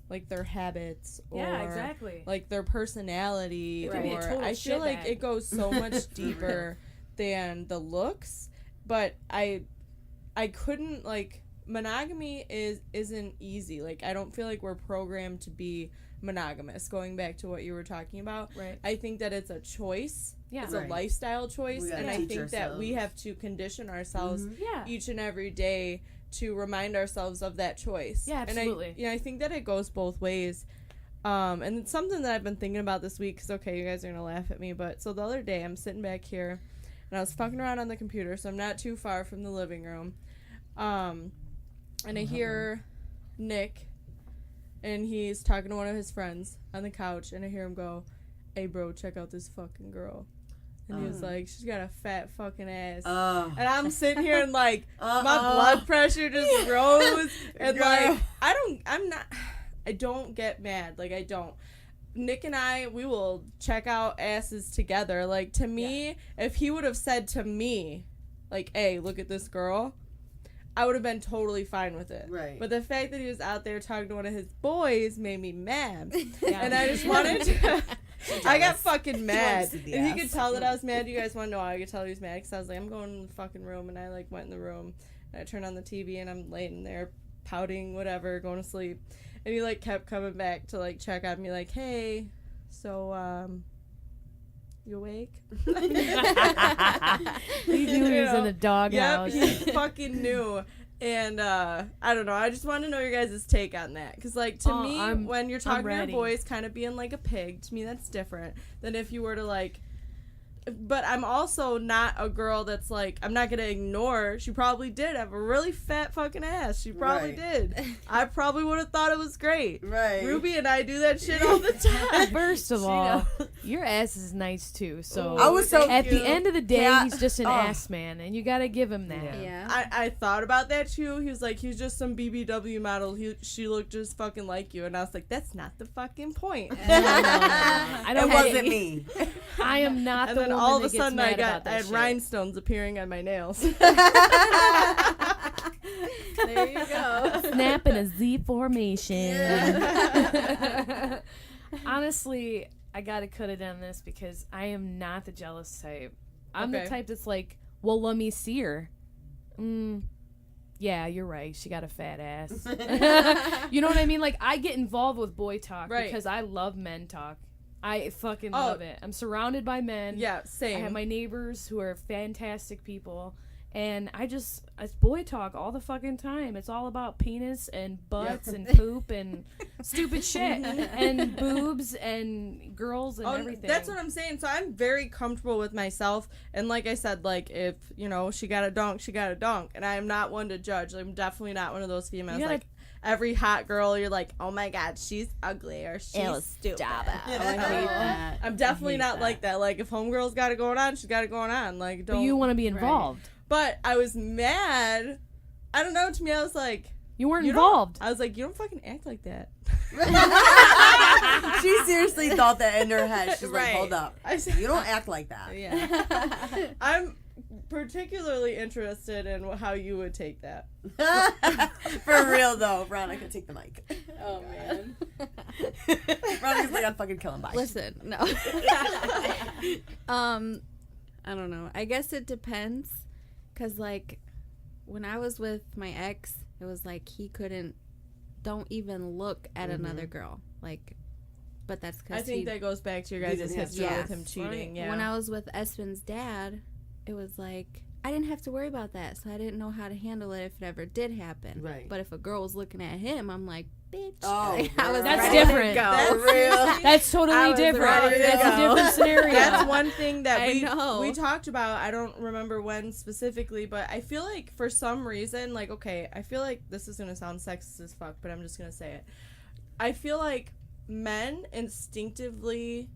like their habits or yeah, exactly. like their personality, It could be a or total I feel like shitbag. it goes so much deeper than the looks. But I couldn't, like, monogamy isn't easy. Like, I don't feel like we're programmed to be monogamous. Going back to what you were talking about, Right. I think that it's a choice. Yeah. It's Right. a lifestyle choice, We gotta and I teach think that we ourselves. have to condition ourselves Yeah. each and every day to remind ourselves of that choice. Yeah, absolutely. And I think that it goes both ways. And it's something that I've been thinking about this week. Cause okay, you guys are gonna laugh at me, but so the other day I'm sitting back here, and I was fucking around on the computer, so I'm not too far from the living room. And I hear Nick, and he's talking to one of his friends on the couch, and I hear him go, "Hey, bro, check out this fucking girl." And he was like, "She's got a fat fucking ass." And I'm sitting here and like my blood pressure just rose, and like I don't get mad, like I don't. Nick and I, we will check out asses together. Like, to me, if he would have said to me, like, "Hey, look at this girl," I would have been totally fine with it. Right. But the fact that he was out there talking to one of his boys made me mad. Yeah. And I just wanted to... I got fucking mad. to see the And he ass. could tell that I was mad. You guys want to know how I could tell he was mad? Because I was like, I'm going in the fucking room. And I, like, went in the room. And I turned on the TV, and I'm laying there pouting, whatever, going to sleep. And he, like, kept coming back to, like, check on me, like, "Hey, so, you awake?" He knew he was in the doghouse. Yep, he fucking knew. And I don't know, I just want to know your guys' take on that, because like to me, when you're talking to your ready. boys kind of being like a pig, to me that's different than if you were to like, but I'm also not a girl that's like, I'm not gonna ignore, she probably did have a really fat fucking ass, she probably Right. did, I probably would have thought it was great. Right. Ruby and I do that shit all the time. First of all, Your ass is nice too. So I was so at the end of the day, Yeah. he's just an ass man, and you gotta give him that. Yeah. I thought about that too. He was like, he's just some BBW model. She looked just fucking like you, and I was like, that's not the fucking point. I It don't. wasn't me. I am not And the then woman all of a that gets sudden, I mad about got that had shit. rhinestones appearing on my nails. There you go. Snap in a Z formation. Honestly, I gotta cut it on this because I am not the jealous type. I'm the Okay. type that's like, well, let me see her. Yeah, you're right. She got a fat ass. You know what I mean? Like, I get involved with boy talk Right. because I love men talk. I fucking Oh. love it. I'm surrounded by men. Yeah, I same. have my neighbors who are fantastic people. And it's boy talk all the fucking time. It's all about penis and butts and poop and stupid shit and boobs and girls and everything. That's what I'm saying. So I'm very comfortable with myself. And like I said, like if, she got a donk, she got a donk. And I am not one to judge. I'm definitely not one of those females. You gotta- Like every hot girl, you're like, oh my God, she's ugly or she's stupid. I hate that. I'm definitely hate not that. like that. Like if homegirl's got it going on, she's got it going on. Like But don't. you want to be involved. But I was mad. I don't know. To me, I was like, You weren't you don't- involved. I was like, you don't fucking act like that. She seriously thought that in her head. She's Right. like, hold up. I said, You don't act like that. yeah. I'm particularly interested in how you would take that. For real, though. Veronika, take the mic. Oh man. Veronica's like, I'm fucking killing by. Listen, no. I don't know. I guess it depends. Because, like, when I was with my ex, it was like he don't even look at another girl. Like, but that's because I think that goes back to your guys' didn't have history with trust. him cheating. Yeah. When I was with Espen's dad, it was like I didn't have to worry about that, so I didn't know how to handle it if it ever did happen. Right. But if a girl was looking at him, I'm like, bitch. Oh, I was That's ready to different. go. That's real. That's I totally was different. ready to That's a go. different scenario. That's one thing that I know. we talked about. I don't remember when specifically, but I feel like for some reason, like, okay, I feel like this is going to sound sexist as fuck, but I'm just going to say it. I feel like men instinctively,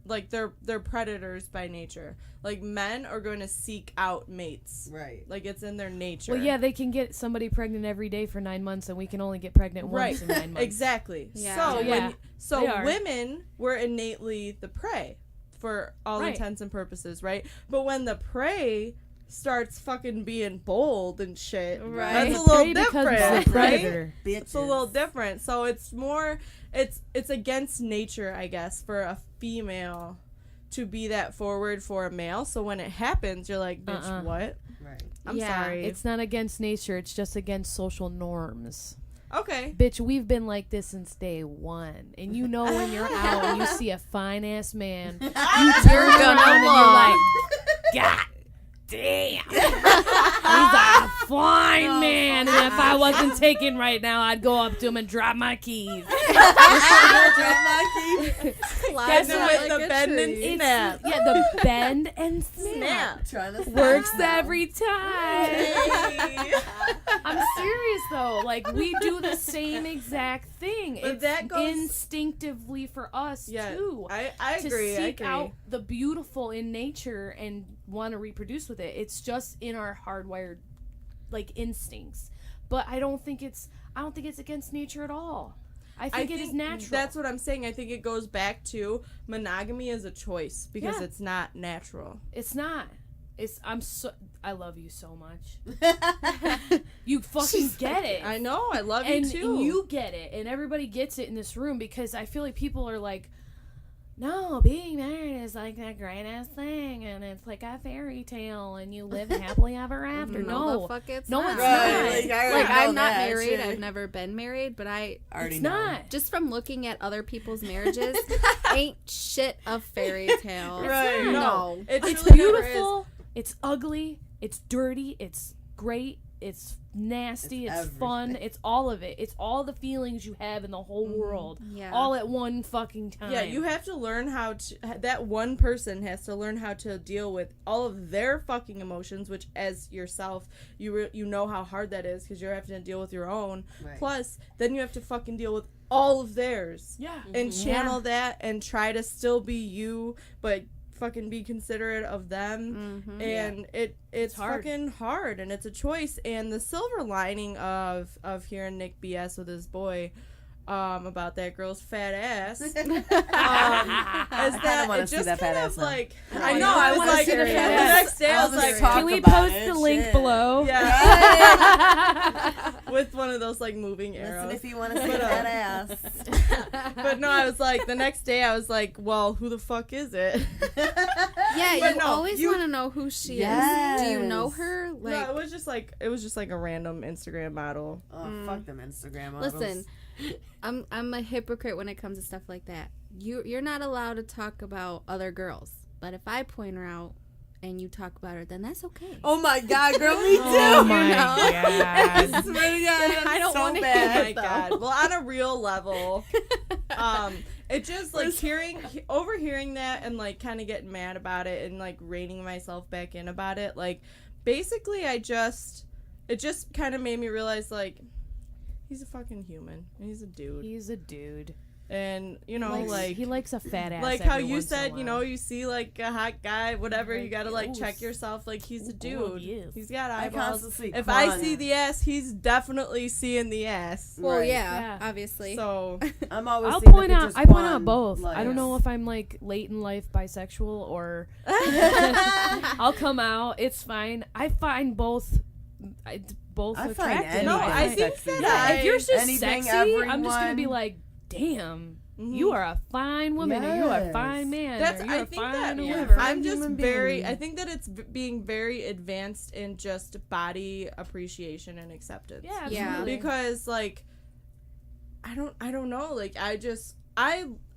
like, they're predators by nature. Like, men are going to seek out mates. Right. Like, it's in their nature. Well, yeah, they can get somebody pregnant every day for 9 months, and we can only get pregnant once in 9 months. Yeah. Exactly. Yeah, So they are. women were innately the prey for all Right. intents and purposes, right? But when the prey starts fucking being bold and shit, Right. that's a The little prey becomes different, the right? predator. It's a little different. So it's more, it's against nature, I guess, for a female to be that forward for a male. So when it happens, you're like, bitch, what? Right. I'm Yeah, sorry. It's not against nature. It's just against social norms. okay. Bitch, we've been like this since day one. And you know when you're out and you see a fine-ass man, you turn around and you're like, God damn. He's a fine man. And if I wasn't taken right now, I'd go up to him and drop my keys. That's with the bend and snap. Yeah, the bend and snap. Trying to Works every time. Hey. I'm serious though. Like we do the same exact thing. But It's that goes- instinctively for us Yeah, too. I agree. To I seek agree. out the beautiful in nature and want to reproduce with it. It's just in our hardwired like instincts. But I don't think it's against nature at all. I think it is natural. That's what I'm saying. I think it goes back to monogamy as a choice because Yeah. it's not natural. It's not. I love you so much. You fucking get it. I know. I love and you too. you get it, and everybody gets it in this room because I feel like people are like, no, being married is like the greatest thing, and it's like a fairy tale, and you live happily ever after. No, the fuck it's No, not. it's Right, not. I already Like, know I'm not that married. shit. I've never been married, but Already It's know. not. just from looking at other people's marriages, ain't shit a fairy tale. Right. No. It It's truly never is. beautiful. It's ugly. It's dirty. It's great, it's nasty, It's it's fun, everything. it's all of it. It's all the feelings you have in the whole world, Yeah. all at one fucking time. Yeah, you have to learn how to. That one person has to learn how to deal with all of their fucking emotions, which, as yourself, you know how hard that is because you're having to deal with your own. Right. Plus, then you have to fucking deal with all of theirs. Yeah. And channel that and try to still be you, but fucking be considerate of them. And it's hard. fucking hard, and it's a choice. And the silver lining of hearing Nick BS with his boy about that girl's fat ass is that wanna it see just that fat kind ass of now. like No, I I know know, I I was wanna like see the the fat ass. next day I was like talk Can we about post it, the link shit. below? yeah with one of those like moving arrows. Listen, if you want to see that ass. But no, I was like the next day I was like, well, who the fuck is it? Yeah, But you no, always want to know who she Yes. is. Do you know her? Like, No, it was just like a random Instagram model. Oh, fuck them Instagram models. listen, I'm a hypocrite when it comes to stuff like that. You're not allowed to talk about other girls, but if I point her out and you talk about her, then that's okay. Oh my god, girl, me too. Oh my I god. swear to God, I don't so want to. Oh bad. my god. Well, on a real level, it just like overhearing that and like kind of getting mad about it and like reining myself back in about it. Like, basically, it just kind of made me realize like he's a fucking human. He's a dude, He's a dude. and you know like. He likes a fat ass. Like how every you once in a said, you know, while. you see like a hot guy, whatever, you gotta like check gross. yourself. Like he's a Oh, dude. yes. He's got I eyeballs. constantly If I con- see the ass, he's definitely seeing the ass. Well, Right. yeah, Yeah. obviously. So I'm always I'll seeing point the out. pictures I point out fun, both. like- I don't know if I'm like late in life bisexual or I'll come out. It's fine. I find both. Both I find attractive. anything No, I think sexy. that Yeah, if you're just Anything, sexy, I'm just gonna be everyone. like, damn, Mhm. you are a fine woman, or you're a Yes. fine man, that's or you're I a think fine that whoever. I'm just Human very being. I think that it's being very advanced in just body appreciation and acceptance. Yeah, Yeah. absolutely. Because like I don't know, like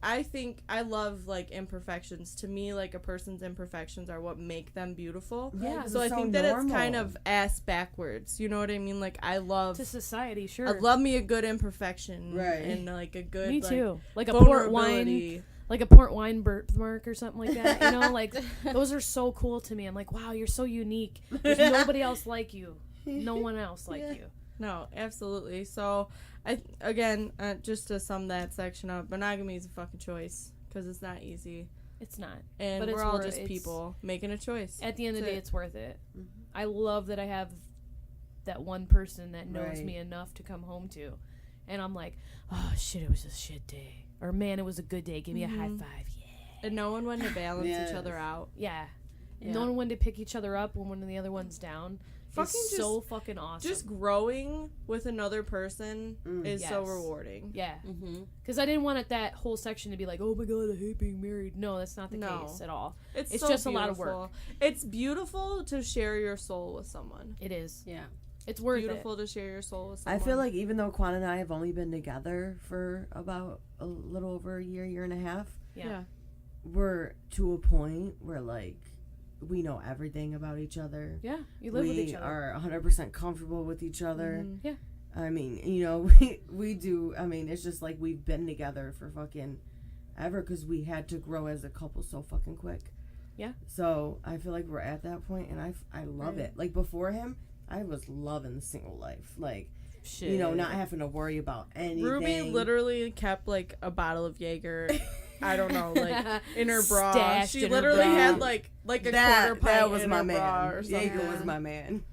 I think I love like imperfections. To me, like a person's imperfections are what make them beautiful. Yeah. So I think that it's kind of ass backwards. You know what I mean? Like I love to society, sure. I love me a good imperfection. Right. And like a good Me like, too. Like a port wine, vulnerability. like a port wine birthmark or something like that. You know, like those are so cool to me. I'm like, wow, you're so unique. There's nobody else like you. No one else like you. No, absolutely. So, just to sum that section up, monogamy is a fucking choice because it's not easy, It's not. and But we're it's all worth- just it's- people making a choice. At the end of the That's day, it. it's worth it. Mhm. I love that I have that one person that knows Right. me enough to come home to. And I'm like, oh, shit, it was a shit day. Or, man, it was a good day. Give me a high five. Yeah. And no one wanted to balance Yes. each other out. Yeah. Yeah. No one wanted to pick each other up when one of the other one's down. Fucking It's so fucking awesome. Just growing with another person is so Yes. rewarding. yeah. Mm-hmm. Because I didn't want that whole section to be like, oh my god, I hate being married. No, that's not the No. case at all. It's It's so just a lot of beautiful. work. It's beautiful to share your soul with someone. It is. Yeah. It's worth Beautiful to share your soul with I someone. feel like even though Quan and I have only been together for about a little over a year and a half, it. Yeah. we're to a point where like we know everything about each other. Yeah. You live with each We other. are 100% comfortable with each other. Mhm. Yeah. I mean, you know, we do. I mean, it's just like we've been together for fucking ever because we had to grow as a couple so fucking quick. Yeah. So I feel like we're at that point, and I love Right. it. Like before him, I was loving the single life. Like, Shit. you know, not having to worry about anything. Ruby literally kept like a bottle of Jaeger. I don't know, like in her bra. Stashed She in her literally bra. had like a quarter pint that was in my her bra man. or something. Jaeger was my man.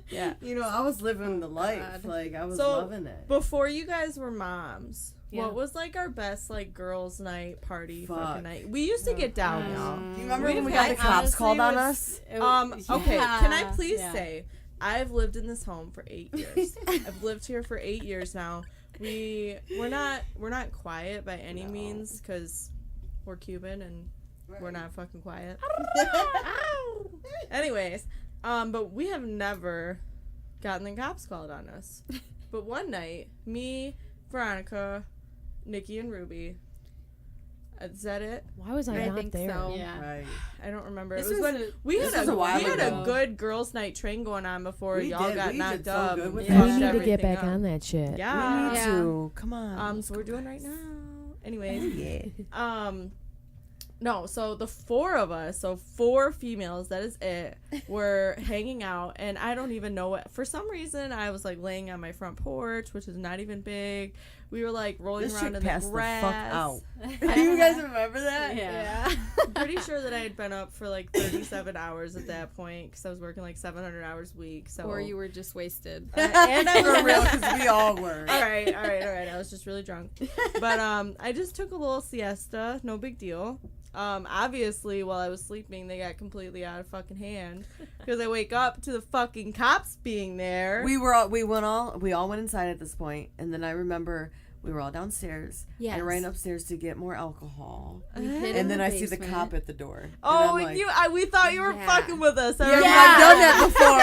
Yeah. You know, I was living the life. God. Like I was So, loving it. Before you guys were moms, Yeah. what was like our best like girls' night party Fuck. fucking night? We used to get down, y'all. Do you remember We've when we had- got the cops called on us? Okay, can I please yeah. say I've lived in this home for 8 years. I've lived here for 8 years now. We're not quiet by any means because we're Cuban and we're not fucking quiet. Anyways, but we have never gotten the cops called on us. But one night, me, Veronika, Nikkie, and Ruby, Is that it? Why was I I not think there? so. Yeah. Right. I don't remember. This It was was when a- we this had was a while we had a ago. good girls' night train going on before We y'all did. got We knocked did so up. good and with We that. need to everything get back up. on that shit. Yeah. We need Yeah. to. Come on. So we're doing right now. Anyways, yeah. no, so the four of us, so 4 females, that is it, were hanging out, and I don't even know what, for some reason, I was, like, laying on my front porch, which is not even big. We were, like, rolling This around chick in the passed grass. the fuck out. You guys remember that? Yeah. I'm pretty sure that I had been up for, like, 37 hours at that point, because I was working, like, 700 hours a week, so. Or you were just wasted. And I was For real, because we all were. All right. I was just really drunk. But I just took a little siesta. No big deal. Obviously, while I was sleeping, they got completely out of fucking hand because I wake up to the fucking cops being there. We all went inside at this point, and then I remember we were all downstairs. Yes. I ran upstairs to get more alcohol, We hid in and then the I see the basement. cop at the door. Oh, and and I'm like, we thought you were Yeah. fucking with us. I Yeah, remember. I've done that before.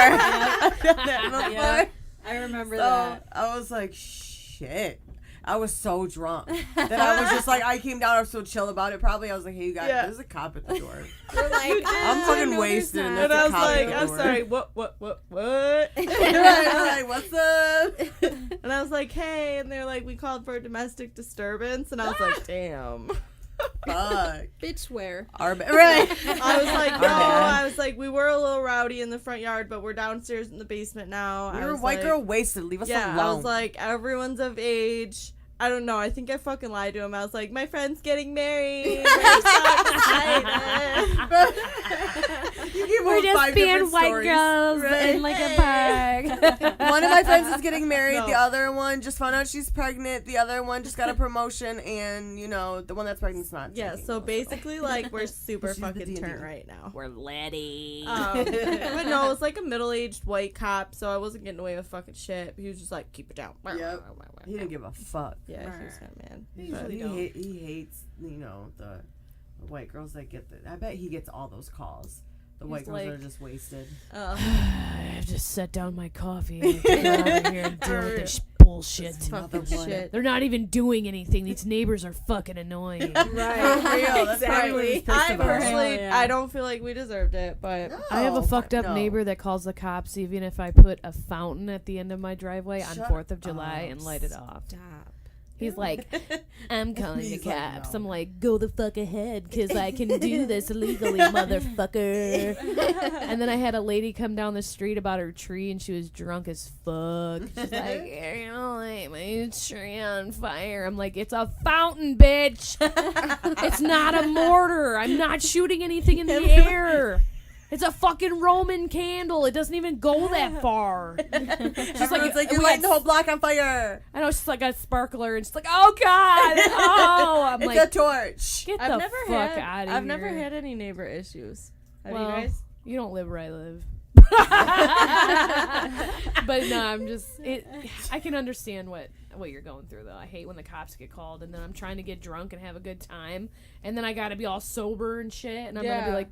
I've done that before. Yeah. I remember So that. I was like, shit. I was so drunk that I was just like, I came down, I was so chill about it. Probably I was like, hey, you guys, Yeah. there's a cop at the door. We're like, I'm fucking wasted, and And that's I a was cop like, at the I'm door. sorry, what? I'm like, what's up? And I was like, hey, and they're like, we called for a domestic disturbance, and I was like, damn. Fuck. bitch, where? Right. I was like, no, bad. I was like, we were a little rowdy in the front yard, but we're downstairs in the basement now. We I were was white like, girl wasted. Leave us yeah, alone. I was like, everyone's of age. I don't know. I think I fucking lied to him. I was like, my friend's getting married. We're so excited. you give We're them just 5 being different white stories. girls Right. in like a park. One of my friends is getting married. No. The other one just found out she's pregnant. The other one just got a promotion, and the one that's pregnant's not. Yeah, taking so those. basically, like, we're super She's the fucking D&D. turnt right now. We're Letty. But no, it was like a middle-aged white cop, so I wasn't getting away with fucking shit. He was just like, keep it down. Yep. He didn't give a fuck. Yeah, he was kind of mad. He, But- he hates, the white girls that get the. I bet he gets all those calls. The white girls that are like- just wasted. I have to set down my coffee and get out of here and deal with this bullshit. fucking Another one. shit. They're not even doing anything. These neighbors are fucking annoying. For real, that's probably what he's Exactly. pissed I about. personally, Yeah. I don't feel like we deserved it, but I have a No, fucked up no. neighbor that calls the cops even if I put a fountain at the end of my driveway on Shut 4th of July up. and light it off. Stop. He's like, I'm calling the He's like, cops. no. I'm like, go the fuck ahead because I can do this legally, motherfucker. And then I had a lady come down the street about her tree and she was drunk as fuck. She's like, you're gonna light my tree on fire. I'm like, it's a fountain, bitch. It's not a mortar. I'm not shooting anything in the air. It's a fucking Roman candle. It doesn't even go that far. She's Everyone's like, you're we lighting got- the whole block on fire. I know she's like a sparkler, and she's like, "Oh God, oh!" I'm It's like, a torch. "Get I've the never fuck had. out of here!" I've never had any neighbor issues. Have Well, you guys? You don't live where I live. But no, I'm just. I can understand what you're going through though. I hate when the cops get called, and then I'm trying to get drunk and have a good time, and then I got to be all sober and shit, and I'm gonna be Yeah. like,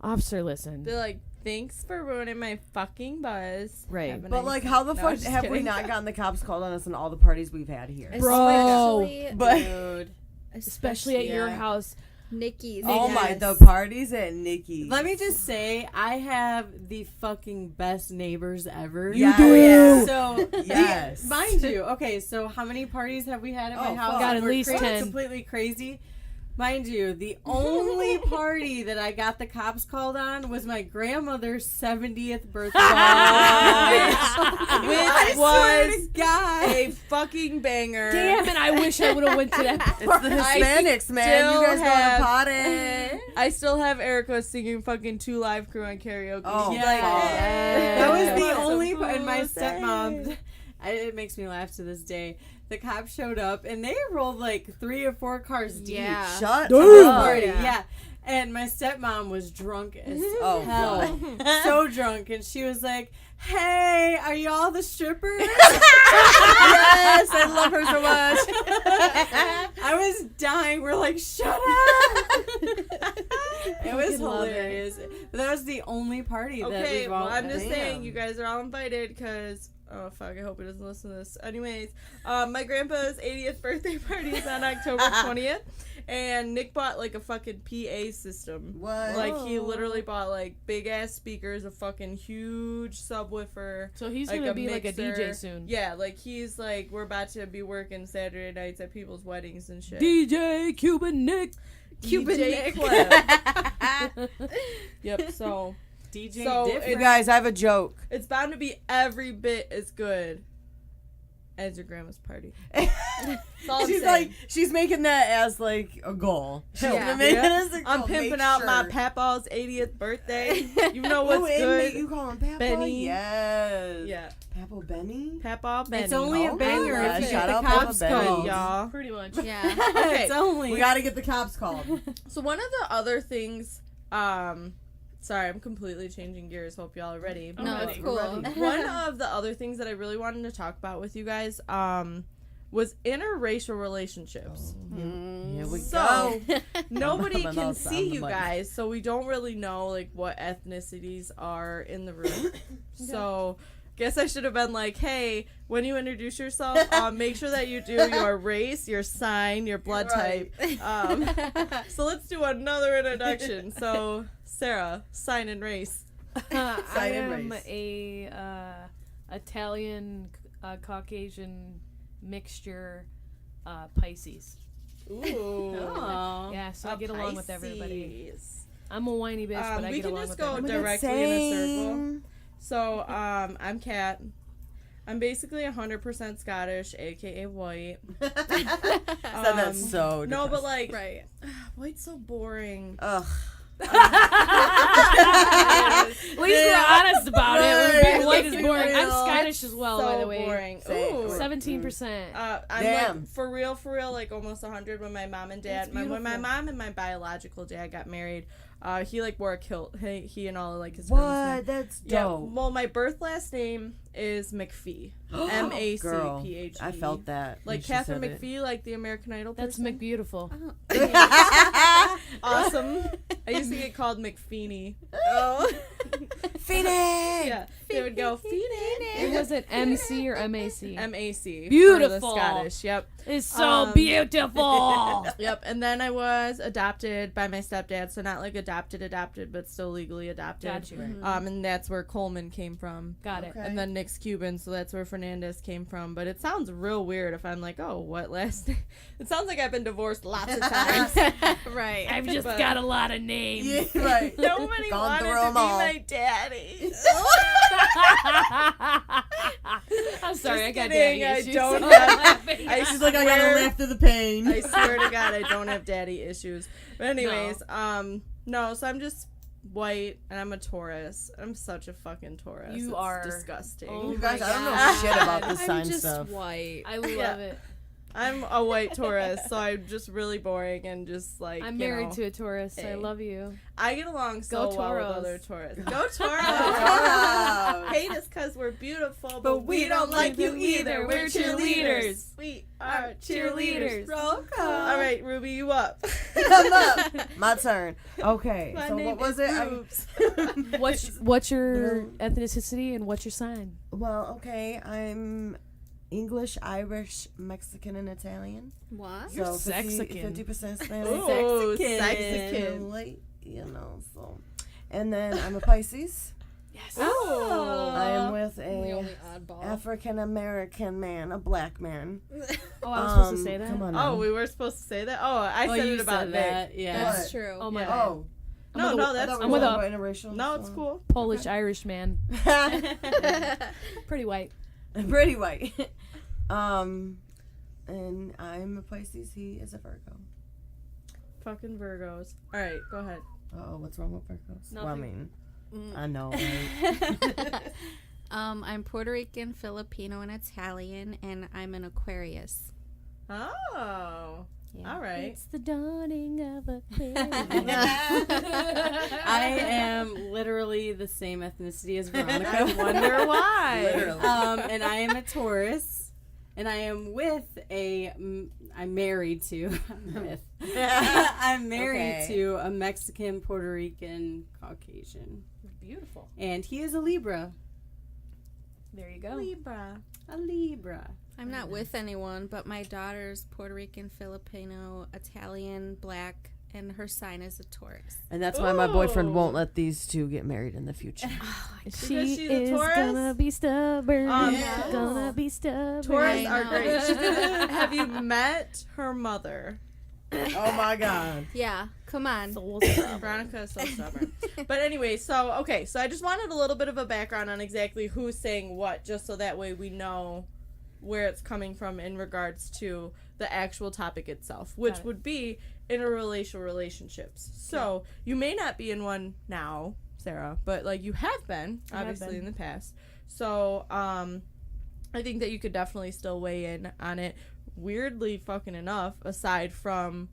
"Officer, listen." They're like, thanks for ruining my fucking buzz. Right. Have a But nice- like, how the No, fuck just have we kidding. not gotten the cops called on us in all the parties we've had here? Bro. Especially, But Dude. Especially at your Yeah. house. Nikki's. oh my, Yes. the parties at Nikki's. Let me just say, I have the fucking best neighbors ever. You do. So, Yes. mind you, okay, so how many parties have we had at my Oh, house? fuck. Got that at were least crazy, 10. Completely crazy. Mind you, the only party that I got the cops called on was my grandmother's 70th birthday. I Which swear was to God. a fucking banger. Damn it! I wish I would have went to that It's party. the Hispanics, man. still You guys have- go to party. I still have Erica singing fucking 2 Live Crew on karaoke. Oh, She's yeah. like, fuck. "Hey, That was what's the up, only part. And my pussy?" stepmom, it makes me laugh to this day. The cops showed up and they rolled like 3 or 4 cars deep. Yeah. Shut Dude. up. Party, Yeah. yeah. And my stepmom was drunk as Oh, hell. God. So drunk. And she was like, hey, are y'all the strippers? Yes, I love her so much. I was dying. We're like, shut up. It was Fucking love it. hilarious. But that was the only party that Okay, we've well, all I'm just Damn. saying, you guys are all invited because Oh, fuck. I hope he doesn't listen to this. Anyways, my grandpa's 80th birthday party is on October 20th. And Nick bought, like, a fucking PA system. What? Like, he literally bought, like, big-ass speakers, a fucking huge subwoofer. So he's like, gonna a be like a mixer. DJ soon. Yeah, like, he's, like, we're about to be working Saturday nights at people's weddings and shit. DJ Cuban Nick. Cuban DJ Nick. Clem. Yep, so... DJ So, different. You guys, I have a joke. It's bound to be every bit as good as your grandma's party. That's all I'm She's saying. like, she's making that as like a goal. She's Yeah. gonna make it Yeah. as a goal. I'm pimping Make out my sure. Papa's 80th birthday. You know what's Ooh, good? You call him Papa? Benny. Yes. Yeah, Papa Benny? Papa Benny. It's only a Oh, banger yeah. if you Shout get out the Papa cops Benny. called. y'all. Pretty much. Yeah. Okay. It's only. We gotta get the cops called. So one of the other things, sorry, I'm completely changing gears. Hope y'all are ready. I'm No, ready. it's cool. One of the other things that I really wanted to talk about with you guys, was interracial relationships. Here we So go. nobody I'm can outside see the you mic. guys, so we don't really know like what ethnicities are in the room. So guess I should have been like, hey, when you introduce yourself, make sure that you do your race, your sign, your blood Right. type. So let's do another introduction. So Sarah, sign and race. I Sign and am race. a Italian Caucasian mixture Pisces. Ooh. Aw. Yeah, so I get along with everybody. Pisces. I'm a whiny bitch, but I we get can along just with go everybody. directly in a circle. So, I'm Cat. I'm basically 100% Scottish, aka white. That's so No, but depressing. like, Right. white's so boring. Ugh. At least we're honest about it. We're Right. being white is Let's be boring. I'm real. Scottish as well, so by the way. boring. Same. Ooh. 17%. I'm Damn. like for real, like almost 100 when my mom and dad, That's when my beautiful. mom and my biological dad got married. He like wore a kilt. He and all like his groomsmen. What? That's Yeah. dope. Well, my birth last name is McPhee. MacPhee. Girl, I felt that. when Like she Catherine said it. McPhee, like the American Idol That's person. McBeautiful. Awesome. I used to get called McFeeny. Oh. Phoenix! Yeah. They would go, It was it MC or MAC? MAC. Beautiful. For the Scottish. Yep. It's so Um, beautiful. Yep. And then I was adopted by my stepdad. So not like adopted, but still legally adopted. Got you. And that's where Coleman came from. Got it. Okay. And then Nick's Cuban, so that's where Fernandez came from. But it sounds real weird if I'm like, oh, what last name? It sounds like I've been divorced lots of times. Right. I've just But- got a lot of names. Yeah, right. Nobody Gone wanted through to 'em be all. my daddy. I'm sorry, I got kidding, daddy I issues. don't I'm have- laughing. She's like, I gotta laugh through the pain. I swear to God, I don't have daddy issues. But anyways, no, so I'm just white and I'm a Taurus. I'm such a fucking Taurus. You It's are. disgusting. Oh You guys, my I don't know God. shit about this I'm sign just stuff. white. I love Yeah. it. I'm a white Taurus, so I'm just really boring and just like I'm you married know, to a Taurus. hey. I love you. I get along so Go well with Toros. other Taurus. Go Taurus! Toros. Hate us because we're beautiful, But we don't like you either. We're cheerleaders. We are Cheerleaders. cheerleaders. Roll call. All right, Ruby, you up? I'm up. My turn. Okay. My so name what was is it? Boobs. What's your ethnicity and what's your sign? Well, okay. I'm English, Irish, Mexican, and Italian. What? You're So 50, Sexican. 50% Spanish. Ooh, Sexican. Sexican. Late, you know. So, and then I'm a Pisces. Yes. Oh. I am with The a only oddball. African American man, a black man. Oh, I was supposed to say that? Come on. Oh, now. we were supposed to say that? Oh, I said you it about said Nick. that. Yeah. That's What? true. Oh my Yeah. god. Oh, No, I'm no, I that's thought we I'm were with talking a- about interracial. No, it's so. cool. Polish Irish man. Pretty white. Pretty white. And I'm a Pisces. He is a Virgo. Fucking Virgos. All right, go ahead. Oh, what's wrong with Virgos? Well, I Nothing. mean, I know, right? I'm Puerto Rican, Filipino, and Italian, and I'm an Aquarius. Oh. Yeah. All right. It's the dawning of Aquarius. I am literally the same ethnicity as Veronica. I wonder why. Literally. And I am a Taurus. And I am I'm married to, I'm married Okay. to a Mexican, Puerto Rican, Caucasian. Beautiful. And he is a Libra. There you go. Libra. A Libra. I'm not with anyone, but my daughter's Puerto Rican, Filipino, Italian, Black, and her sign is a Taurus. And that's why my boyfriend Ooh. won't let these two get married in the future. Because she's a Taurus? gonna be stubborn. Yeah. Gonna be stubborn. Taurus I are know. great. Have you met her mother? Oh my God. Yeah, come on. Veronika is so stubborn. But anyway, so I just wanted a little bit of a background on exactly who's saying what, just so that way we know where it's coming from in regards to the actual topic itself, which would be interracial relationships. So you may not be in one now, Sarah, but like you have been, obviously, in the past. So I think that you could definitely still weigh in on it. Weirdly fucking enough, aside from,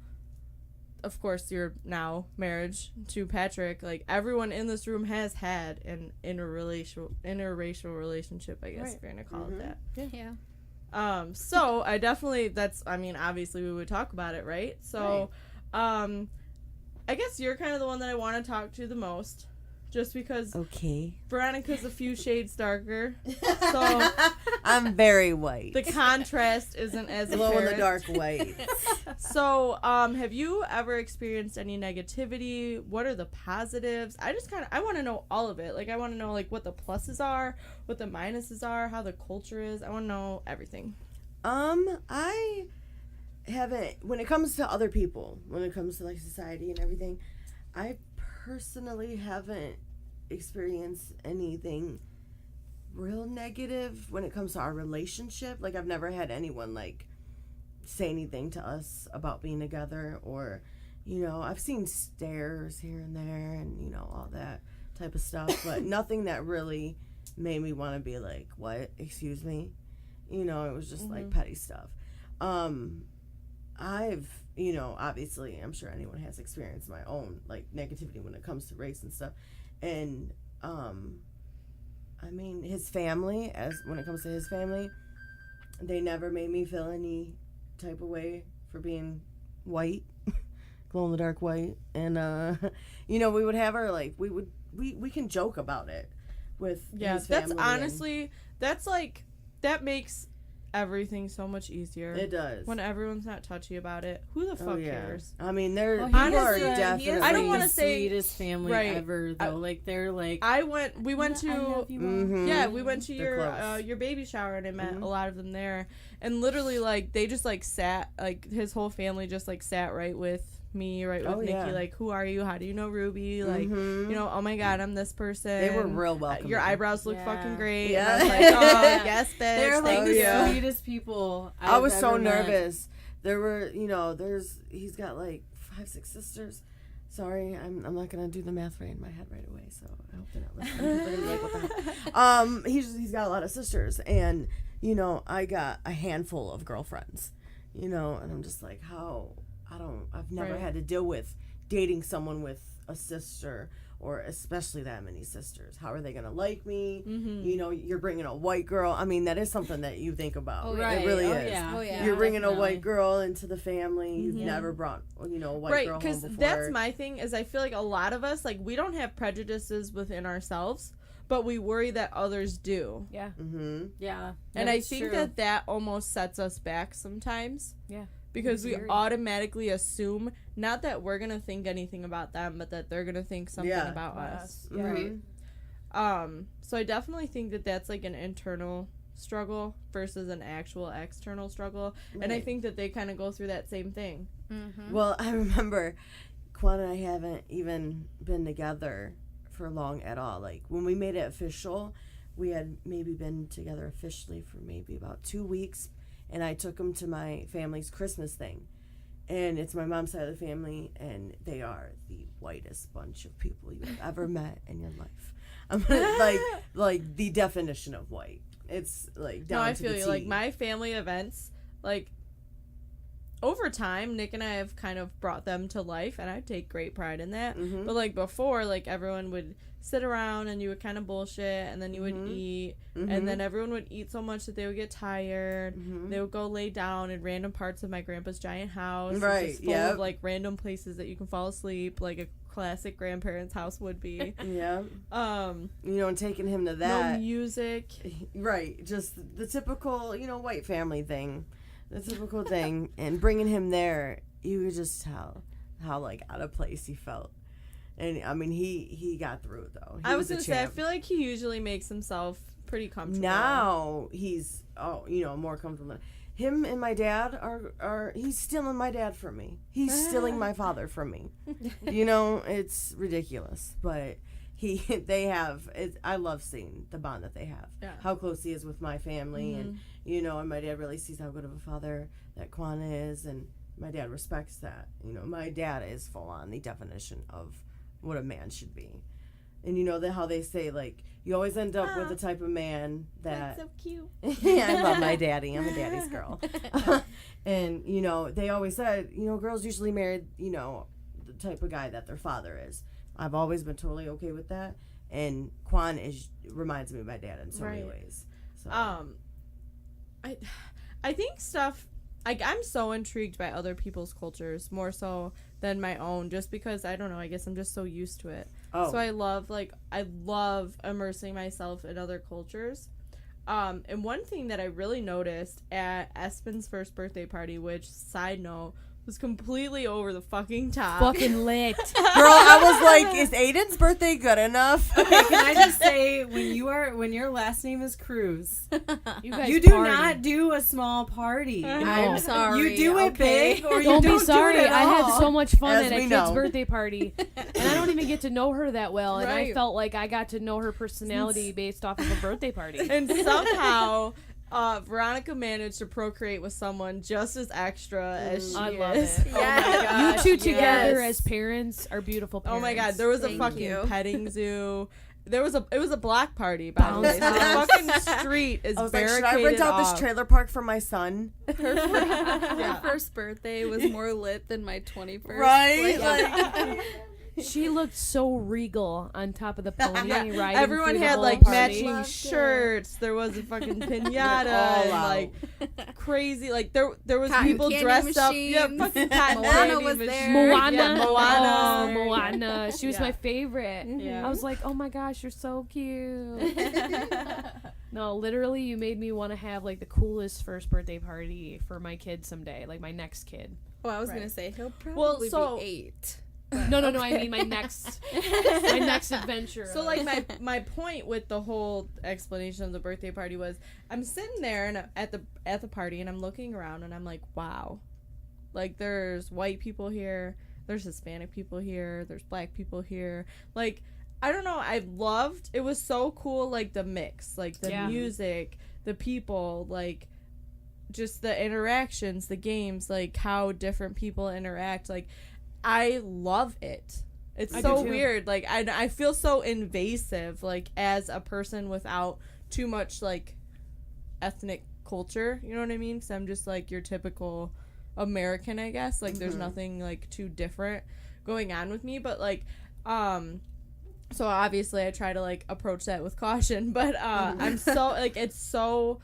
of course, your now marriage to Patrick, like everyone in this room has had an interracial relationship, I guess if you're gonna call it that. Yeah. So I definitely, obviously we would talk about it, right? So, I guess you're kind of the one that I want to talk to the most, just because Okay. Veronika's a few shades darker, so I'm very white. the contrast isn't as Glow in the apparent. dark white. So, have you ever experienced any negativity? What are the positives? I want to know all of it. Like, I want to know, like, what the pluses are, what the minuses are, how the culture is. I want to know everything. I haven't, when it comes to other people, when it comes to, like, society and everything, I personally haven't experienced anything real negative when it comes to our relationship. Like, I've never had anyone, like, say anything to us about being together, or, you know, I've seen stares here and there and, you know, all that type of stuff, but nothing that really made me want to be like, what, excuse me? You know, it was just like petty stuff. I've, you know, obviously, I'm sure anyone has experienced my own, like, negativity when it comes to race and stuff. And, I mean, his family, when it comes to his family, they never made me feel any type of way for being white, glow in the dark white. And, you know, we would have our, like, we can joke about it with his family. That's honestly, that's like, that makes everything so much easier. It does. When everyone's not touchy about it. Who the fuck cares? I mean, they're Well, people are he has definitely. I don't wanna the say- sweetest family right. ever though. Like they're like We went to we went to They're your baby shower, and I met a lot of them there, and literally like they just like sat, like his whole family just like sat right with me, right with Nikki, like, who are you, how do you know Ruby, like, you know, oh my god, I'm this person. They were real welcoming. Your eyebrows look fucking great. Yeah. And I was like, oh yes, bitch, they're like thank the you. sweetest people. I was so ever met. nervous. There were, you know, he's got like 5-6 sisters. Sorry, I'm not gonna do the math right in my head right away, so I hope they're not listening. They're gonna be like, what the hell? He's got a lot of sisters, and you know, I got a handful of girlfriends, you know, and I'm just like, I've never had to deal with dating someone with a sister, or especially that many sisters. How are they gonna like me? You know, you're bringing a white girl. I mean, that is something that you think about. Oh, Right. It really Oh, is. yeah. Oh, yeah. You're bringing a Definitely. white girl into the family. You've never brought, you know, a white girl home because before. that's my thing, is I feel like a lot of us, like, we don't have prejudices within ourselves, but we worry that others do. Yeah. Yeah. And I that's think true. that almost sets us back sometimes. Yeah. Because we Scary. automatically assume, not that we're going to think anything about them, but that they're going to think something about us. Yeah. Right. So I definitely think that that's like an internal struggle versus an actual external struggle. And I think that they kind of go through that same thing. Well, I remember Quan and I haven't even been together for long at all. Like, when we made it official, we had maybe been together officially for maybe about 2 weeks, and I took him to my family's Christmas thing. And it's my mom's side of the family, and they are the whitest bunch of people you have ever met in your life. I'm like the definition of white. It's like down No, I to feel the you. T. Like, my family events, like, over time, Nick and I have kind of brought them to life, and I take great pride in that. But, like, before, like, everyone would sit around, and you would kind of bullshit, and then you would eat, and then everyone would eat so much that they would get tired. They would go lay down in random parts of my grandpa's giant house. Right, It's just full of, like, random places that you can fall asleep, like, classic grandparents' house would be. Yeah. Um, And taking him to no that. music. Right. Just the typical, white family thing. The typical thing. And bringing him there, you could just tell how, like, out of place he felt. And, I mean, he got through it, though. I was going to say, I feel like he usually makes himself pretty comfortable. Now he's, more comfortable. Him and my dad he's stealing my dad from me. He's stealing my father from me. It's ridiculous. But I love seeing the bond that they have. Yeah. How close he is with my family. And, and my dad really sees how good of a father that Quan is. And my dad respects that. My dad is full on the definition of what a man should be. And how they say, like, you always end up with the type of man that... That's so cute. Yeah, I love my daddy. I'm a daddy's girl. And, they always said, girls usually marry, the type of guy that their father is. I've always been totally okay with that. And Quan reminds me of my dad in so many ways. So. I think stuff... Like, I'm so intrigued by other people's cultures, more so than my own, just because, I don't know, I guess I'm just so used to it. Oh. So I love immersing myself in other cultures. And one thing that I really noticed at Espen's first birthday party, which, side note, was completely over the fucking top. Fucking lit. Girl, I was like, is Aiden's birthday good enough? Okay, can I just say, when your last name is Cruz, You do not do a small party. I'm sorry. You do it big, or Don't you be sorry. do it at I all. had so much fun As at a we kid's know. birthday party, and I don't even get to know her that well. And I Right. felt like I got to know her personality based off of a birthday party. And somehow, Veronika managed to procreate with someone just as extra as she I is. love it. Oh my gosh, You two together yes. as parents are beautiful parents. Oh my god, there was a Thank fucking you. petting zoo. It was a block party, by the way. So the fucking street is I was like, barricaded should I rent out off. this trailer park for my son? Her first birthday was more lit than my 21st. Right? Like, She looked so regal on top of the pony. Yeah, riding everyone through the had whole like party. matching Loved it. shirts. There was a fucking pinata all and out. like crazy. Like there was Cotton people candy dressed up. Yeah, machines. fucking cotton Moana candy was machine. there. Moana. Yeah, Moana. Oh, Moana. She was Yeah. my favorite. Yeah. I was like, oh my gosh, you're so cute. No, literally, you made me want to have like the coolest first birthday party for my kid someday, like my next kid. well, I was Right. gonna say he'll Well, probably so- be 8. No, I mean my next adventure. So like my point with the whole explanation of the birthday party was I'm sitting there and at the party and I'm looking around and I'm like, wow, like there's white people here, there's Hispanic people here, there's black people here. Like I don't know, it was so cool, like the mix, like the Yeah. music, the people, like just the interactions, the games, like how different people interact. Like I love it. It's I so do too. weird. Like I feel so invasive, like as a person without too much like ethnic culture. You know what I mean? Because I'm just like your typical American, I guess. Like there's nothing like too different going on with me. But like, so obviously I try to like approach that with caution. But I'm so like it's so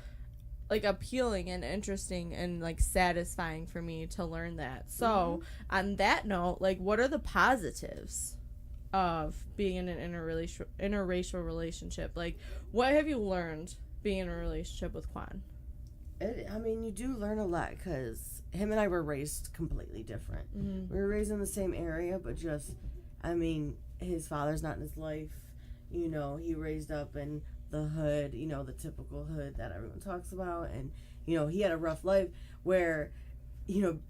like appealing and interesting and like satisfying for me to learn that. So on that note, like what are the positives of being in an interracial relationship? Like what have you learned being in a relationship with Quan? I mean, you do learn a lot because him and I were raised completely different. We were raised in the same area, but just, I mean, his father's not in his life. He raised up in the hood, the typical hood that everyone talks about. And, he had a rough life where,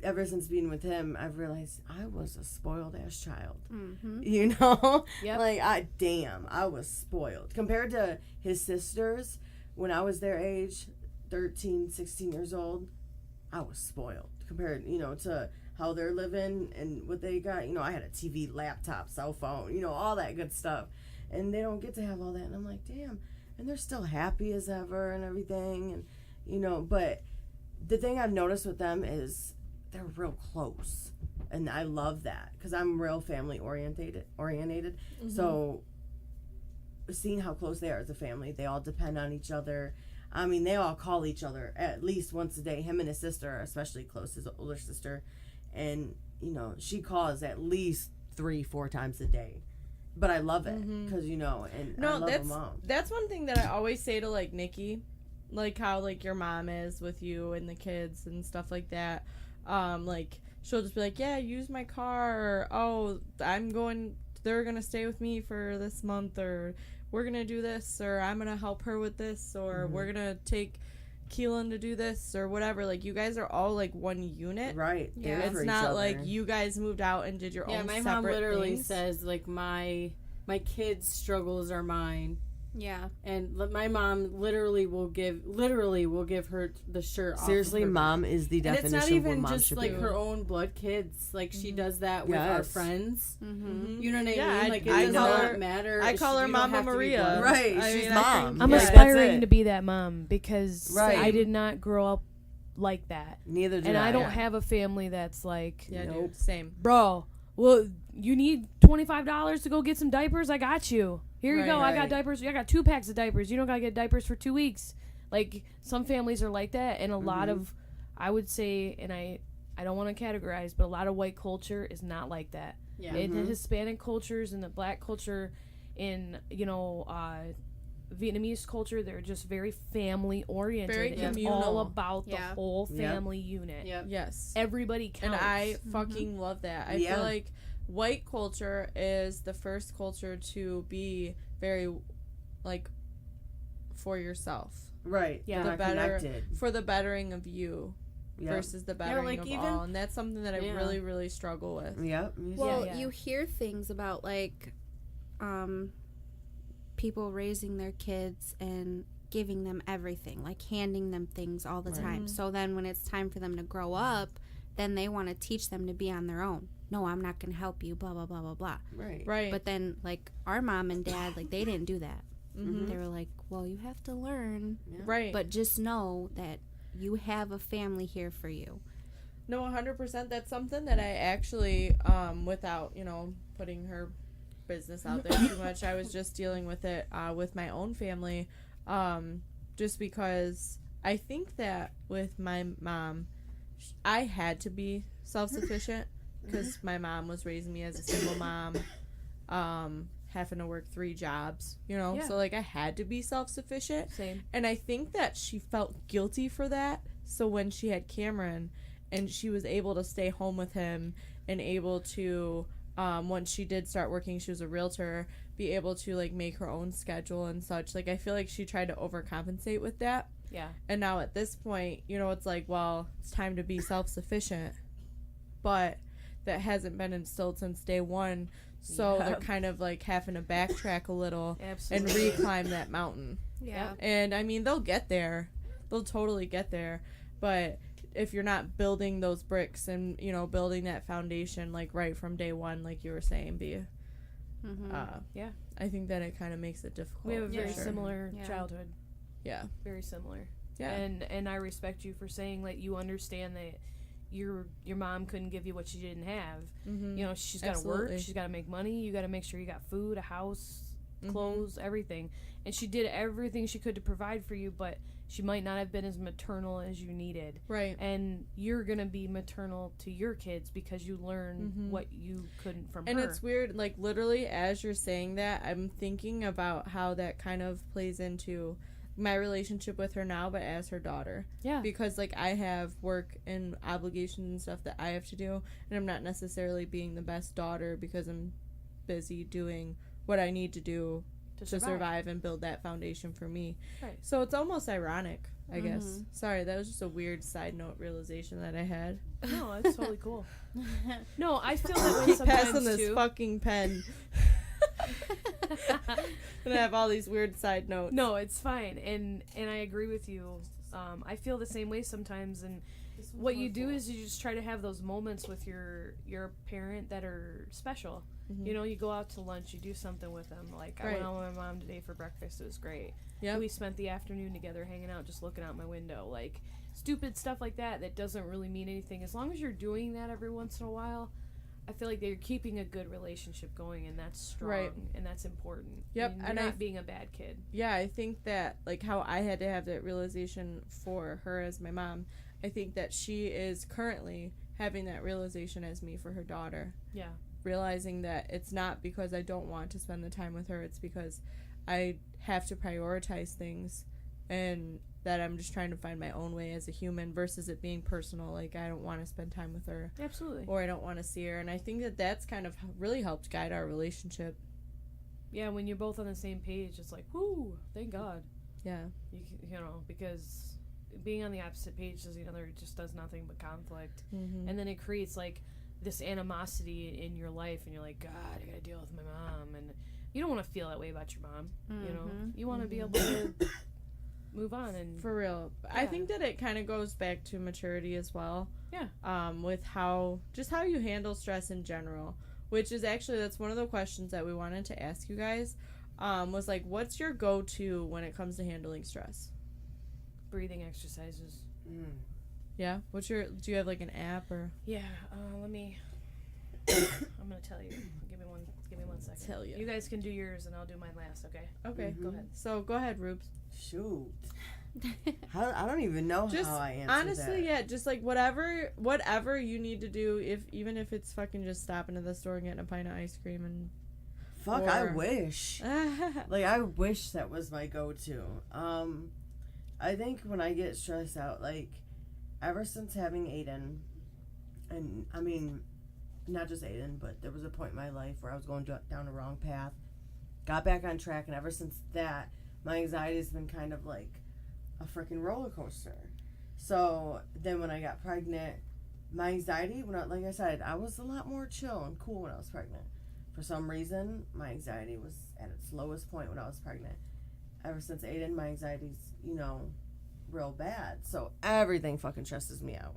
ever since being with him, I've realized I was a spoiled ass child. Yep. Like, I was spoiled. Compared to his sisters, when I was their age, 13, 16 years old, I was spoiled. Compared, to how they're living and what they got. I had a TV, laptop, cell phone, all that good stuff. And they don't get to have all that. And I'm like, damn. And they're still happy as ever and everything. And, but the thing I've noticed with them is they're real close. And I love that because I'm real family orientated. So seeing how close they are as a family, they all depend on each other. I mean, they all call each other at least once a day. Him and his sister are especially close, his older sister. And, she calls at least 3-4 times a day. But I love it because, and I love a mom. That's one thing that I always say to, like, Nikki, like, how, like, your mom is with you and the kids and stuff like that. Like, she'll just be like, yeah, use my car, or, oh, they're going to stay with me for this month, or we're going to do this, or I'm going to help her with this, or we're going to take Keelan to do this, or whatever. Like, you guys are all, like, one unit. Right. Yeah. It's not like you guys moved out and did your own separate my mom literally things. says, like, my kids' struggles are mine. Yeah. And my mom literally will give her the shirt Seriously, off of her mom is the and definition it's not of what even mom just should like be. her own blood kids. Like she does that with our friends. Mm-hmm. You know what I Yeah, mean? Like it I does call not her- matter. I call her You don't Mama have to be Maria. blood. Right, I she's mean, I mom. think- I'm Yeah, aspiring it. to be that mom because Right. I did not grow up like that. Neither do And I don't Yeah. have a family that's like, Yeah, Nope. dude, same. bro, well, you need $25 to go get some diapers? I got you. Here you Right, go. I right. got diapers. I got 2 packs of diapers. You don't got to get diapers for 2 weeks. Like, some families are like that. And a lot of, I would say, and I don't want to categorize, but a lot of white culture is not like that. Yeah. In the Hispanic cultures and the black culture, in, Vietnamese culture, they're just very family oriented. Very It's communal. all about the Yeah. whole Yep. family unit. Yep. Yes. Everybody And counts. I fucking love that. I Yeah. feel like white culture is the first culture to be very, like, for yourself. Right. Yeah. They're The better- connected. For the bettering of you Yep. versus the bettering like, of even- all. And that's something that I Yeah. really, really struggle with. Yep. Well, Yeah. you hear things about like people raising their kids and giving them everything, like handing them things all the time. So then when it's time for them to grow up, then they want to teach them to be on their own. No, I'm not going to help you, blah, blah, blah, blah, blah. Right. Right. But then, like, our mom and dad, like, they didn't do that. Mhm. They were like, well, you have to learn, Right. but just know that you have a family here for you. No, 100%. That's something that I actually, without, putting her business out there too much, I was just dealing with it with my own family, just because I think that with my mom, I had to be self-sufficient because my mom was raising me as a single mom, having to work 3 jobs, Yeah. so, like, I had to be self-sufficient. Same. And I think that she felt guilty for that. So when she had Cameron and she was able to stay home with him and able to, once she did start working, she was a realtor, be able to, like, make her own schedule and such. Like, I feel like she tried to overcompensate with that. Yeah. And now at this point, it's like, well, it's time to be self-sufficient. But that hasn't been instilled since day one. So they're kind of, like, having to backtrack a little Absolutely. and reclimb that mountain. Yeah. And I mean, they'll get there. They'll totally get there. But if you're not building those bricks and, building that foundation, like, right from day one, like you were saying, Yeah. I think that it kind of makes it difficult. We have a for very sure. similar Yeah. childhood. Yeah. Very similar. Yeah. And I respect you for saying that you understand that your mom couldn't give you what she didn't have. Mm-hmm. She's got to work. Absolutely. She's got to make money. You got to make sure you got food, a house, clothes, everything. And she did everything she could to provide for you, but she might not have been as maternal as you needed. Right. And you're going to be maternal to your kids because you learn what you couldn't from And her. it's weird, like, literally, as you're saying that, I'm thinking about how that kind of plays into my relationship with her now, but as her daughter. Yeah. Because, like, I have work and obligations and stuff that I have to do, and I'm not necessarily being the best daughter because I'm busy doing what I need to do to survive and build that foundation for me. Right. So it's almost ironic, I guess. Sorry, that was just a weird side note realization that I had. No, that's totally cool. No, I feel that way Keep sometimes passing this too. fucking pen. And I have all these weird side notes. No, it's fine, and I agree with you. I feel the same way sometimes, and what you do is you just try to have those moments with your parent that are special. You go out to lunch, you do something with them. Like, I went out with my mom today for breakfast. It was great. Yep. We spent the afternoon together hanging out, just looking out my window. Like, stupid stuff like that doesn't really mean anything. As long as you're doing that every once in a while, I feel like they're keeping a good relationship going, and that's strong, Right. and that's important. Yep, And you're and not being a bad kid. Yeah, I think that, like, how I had to have that realization for her as my mom, I think that she is currently having that realization as me for her daughter. Yeah. realizing that it's not because I don't want to spend the time with her. It's because I have to prioritize things, and that I'm just trying to find my own way as a human versus it being personal. Like, I don't want to spend time with her. Absolutely. Or I don't want to see her. And I think that that's kind of really helped guide our relationship. Yeah, when you're both on the same page, it's like, whoo, thank God. Yeah. You know, because being on the opposite page does just does nothing but conflict. Mm-hmm. And then it creates, like, this animosity in your life, and you're like, God, I gotta deal with my mom. And you don't want to feel that way about your mom, you know? You want to be able to move on. And For real. I think that it kind of goes back to maturity as well. Yeah. With how you handle stress in general, which is actually, that's one of the questions that we wanted to ask you guys, was like, what's your go-to when it comes to handling stress? Breathing exercises. Yeah? Do you have like an app or? Yeah, let me, I'm going to tell you. Give me one second. Tell you. You guys can do yours, and I'll do mine last, okay? Okay. Go ahead. So go ahead, Rubes. Shoot. I don't even know Just how I answer honestly, that. yeah, just like whatever you need to do, even if it's fucking just stopping at the store and getting a pint of ice cream and Fuck, I wish. Like, I wish that was my go-to. I think when I get stressed out, like, ever since having Aiden, and I mean, not just Aiden, but there was a point in my life where I was going down the wrong path, got back on track, and ever since that, my anxiety has been kind of like a freaking roller coaster. So then when I got pregnant, my anxiety, like I said, I was a lot more chill and cool when I was pregnant. For some reason, my anxiety was at its lowest point when I was pregnant. Ever since Aiden, my anxiety's, real bad. So everything fucking stresses me out.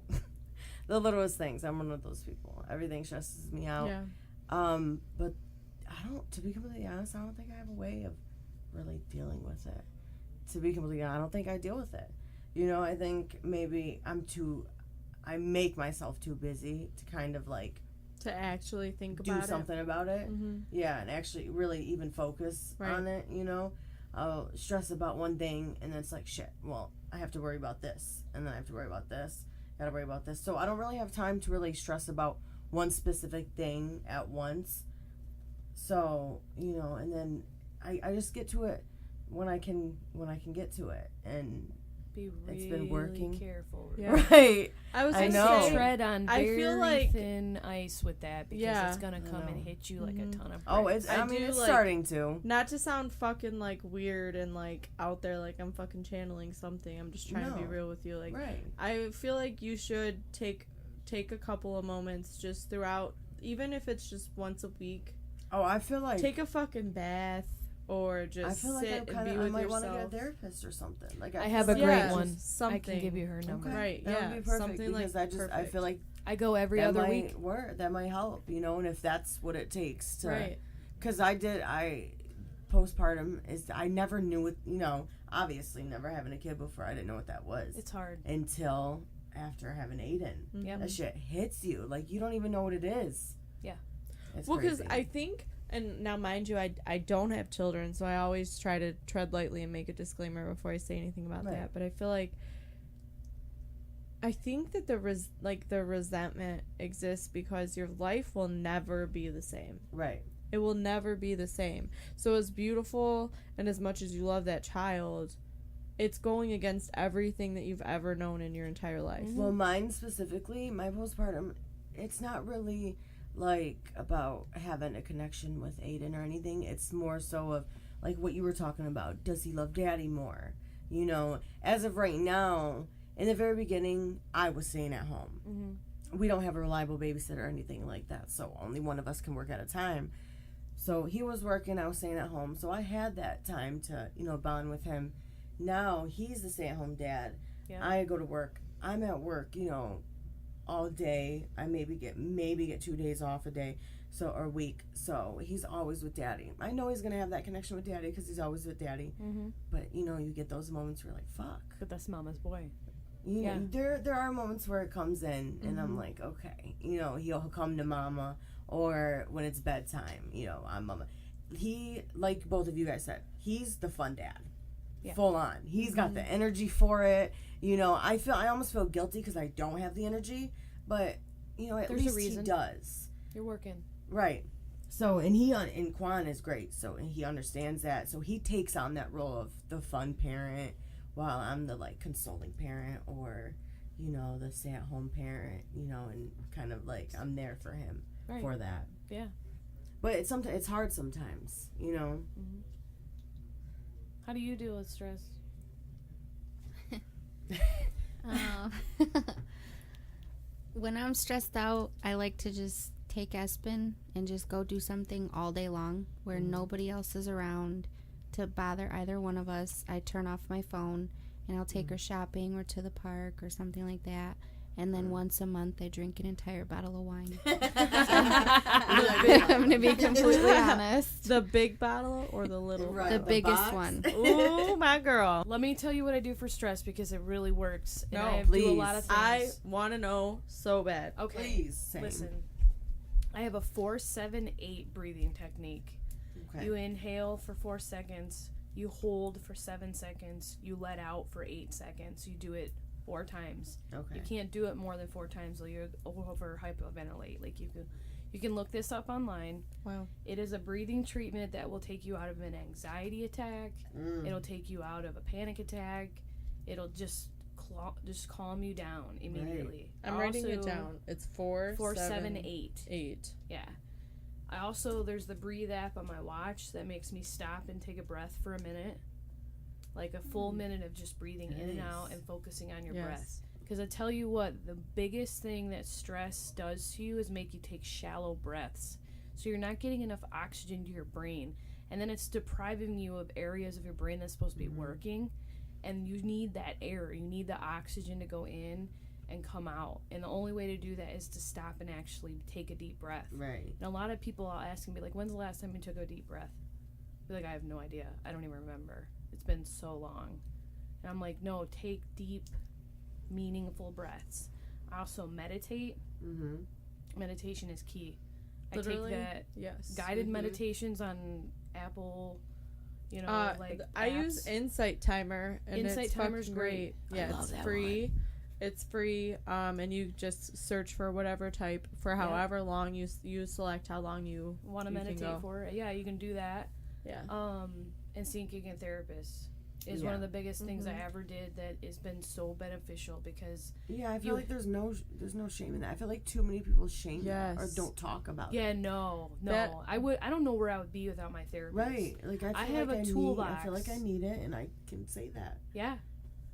The littlest things. I'm one of those people. Everything stresses me out. Yeah. But to be completely honest, I don't think I have a way of really dealing with it. To be completely honest, I don't think I deal with it. I think maybe I make myself too busy to kind of like To actually think do about something about it. Mm-hmm. Yeah, and actually really even focus on it, I'll stress about one thing, and then it's like, shit, well, I have to worry about this, and then I have to worry about this, gotta worry about this. So I don't really have time to really stress about one specific thing at once. So, and then I just get to it when I can get to it, and Be really it's been working. Careful. Yeah. Right. I was I gonna know. say, Tread on I very feel like- thin ice with that, because Yeah. it's gonna come and know. hit you like a ton of Oh, bricks. I it's do, like- starting to. not to sound fucking like weird and like out there, like I'm fucking channeling something. I'm just trying to be No. real with you. Like, Right. I feel like you should take a couple of moments just throughout, even if it's just once a week. Oh, I feel like Take a fucking bath or just I feel like sit and be I with might want to get a yourself. therapist or something. Like I feel have a like great Yeah, one. Something. I can give you her number. Okay. Right, That yeah, would be perfect something like because I perfect. feel like I go every that other might week. work. That might help, and if that's what it takes to. Right. Because postpartum is I never knew it. Obviously never having a kid before, I didn't know what that was It's hard. until after having Aiden. Yep. That shit hits you like you don't even know what it is. Yeah. It's Well, because crazy. I think, and now mind you, I don't have children, so I always try to tread lightly and make a disclaimer before I say anything about Right. that. But I feel like, I think that the resentment exists because your life will never be the same. Right. It will never be the same. So as beautiful and as much as you love that child, it's going against everything that you've ever known in your entire life. Well, mine specifically, my postpartum, it's not really like about having a connection with Aiden or anything. It's more so of like what you were talking about. Does he love daddy more? As of right now, in the very beginning, I was staying at home. Mm-hmm. We don't have a reliable babysitter or anything like that, so only one of us can work at a time. So he was working, I was staying at home, so I had that time to, bond with him. Now he's the stay-at-home dad. Yeah. I go to work. I'm at work, all day. I maybe get 2 days off a day, or a week. So he's always with daddy. I know he's gonna have that connection with daddy because he's always with daddy. Mm-hmm. But you get those moments where you're like, fuck. But that's mama's boy. Yeah. There are moments where it comes in, and I'm like, okay, he'll come to mama, or when it's bedtime, I'm mama. He, like both of you guys said, he's the fun dad. Yeah. Full on. He's got the energy for it. I almost feel guilty because I don't have the energy, but at There's a least reason. he does. You're working. Right. So, and Quan is great. So, and he understands that. So, he takes on that role of the fun parent while I'm the, like, consoling parent or, you know, the stay-at-home parent, you know, and kind of, like, I'm there for him for that. Yeah. But it's hard sometimes, you know. Mm-hmm. How do you deal with stress? When I'm stressed out, I like to just take Espen and just go do something all day long where nobody else is around to bother either one of us. I turn off my phone and I'll take her shopping or to the park or something like that. And then once a month, I drink an entire bottle of wine. I'm going to be completely honest. The big bottle or the little Right. The bottle? biggest one. Ooh, my girl. Let me tell you what I do for stress because it really works. And No, I do a please. lot of things. I want to know so bad. Okay. Please, same. Listen. I have a 4-7-8 breathing technique. Okay. You inhale for 4 seconds, you hold for 7 seconds, you let out for 8 seconds. You do it 4 times. Okay. You can't do it more than 4 times or you over hyperventilate. Like you can look this up online. Wow. It is a breathing treatment that will take you out of an anxiety attack. It'll take you out of a panic attack. It'll just calm you down immediately. I'm writing it down. It's 4, 7, 8. 8. Yeah. There's the breathe app on my watch that makes me stop and take a breath for a minute. Like a full minute of just breathing in and out and focusing on your breath. Because I tell you what, the biggest thing that stress does to you is make you take shallow breaths. So you're not getting enough oxygen to your brain. And then it's depriving you of areas of your brain that's supposed to be working. And you need that air. You need the oxygen to go in and come out. And the only way to do that is to stop and actually take a deep breath. Right. And a lot of people I'll ask and be like, when's the last time you took a deep breath? Be like, I have no idea. I don't even remember. It's been so long. And I'm like, no, take deep, meaningful breaths. I also meditate. Mm-hmm. Meditation is key. Literally? I take that Yes. guided meditations on Apple, you know, like I apps. use Insight Timer, and Insight it's Timer's fucking great. Yeah, I it's love that free. It's free, and you just search for whatever type for however long you select how long you want to meditate for it. Yeah, you can do that. Yeah. And seeing a therapist is one of the biggest things I ever did that has been so beneficial because I feel like there's no shame in that. I feel like too many people shame that or don't talk about it. Yeah, no. I don't know where I would be without my therapist. Right. Like I have a toolbox. I feel like I need it, and I can say that. Yeah.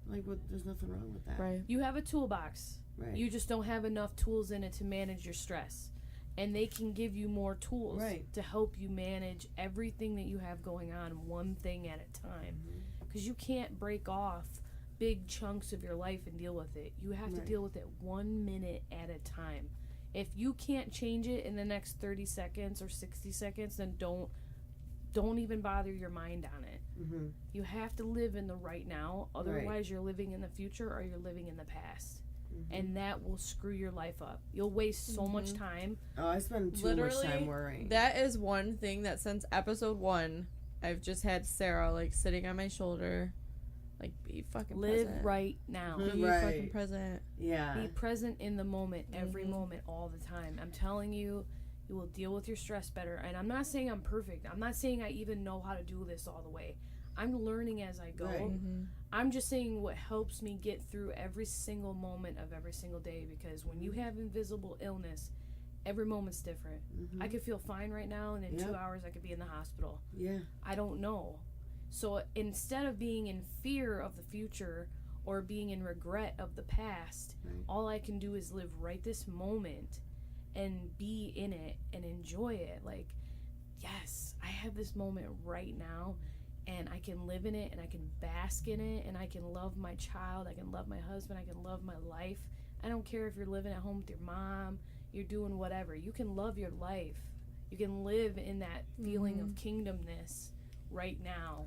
Like, there's nothing wrong with that. Right. You have a toolbox. Right. You just don't have enough tools in it to manage your stress. And they can give you more tools to help you manage everything that you have going on, one thing at a time. Because you can't break off big chunks of your life and deal with it. You have to deal with it 1 minute at a time. If you can't change it in the next 30 seconds or 60 seconds, then don't even bother your mind on it. Mm-hmm. You have to live in the right now. Otherwise, you're living in the future or you're living in the past. And that will screw your life up. You'll waste so much time. Oh, I spend too much time worrying. That is one thing that since episode 1, I've just had Sarah like sitting on my shoulder, like be fucking Live present. right now. Be fucking present. Yeah. Be present in the moment, every moment, all the time. I'm telling you, you will deal with your stress better. And I'm not saying I'm perfect. I'm not saying I even know how to do this all the way. I'm learning as I go. Right. I'm just saying what helps me get through every single moment of every single day, because when you have invisible illness, every moment's different. I could feel fine right now, and in 2 hours I could be in the hospital. Yeah. I don't know. So instead of being in fear of the future or being in regret of the past, all I can do is live right this moment and be in it and enjoy it. Like, yes, I have this moment right now, and I can live in it, and I can bask in it, and I can love my child, I can love my husband, I can love my life. I don't care if you're living at home with your mom, you're doing whatever. You can love your life. You can live in that feeling of kingdomness right now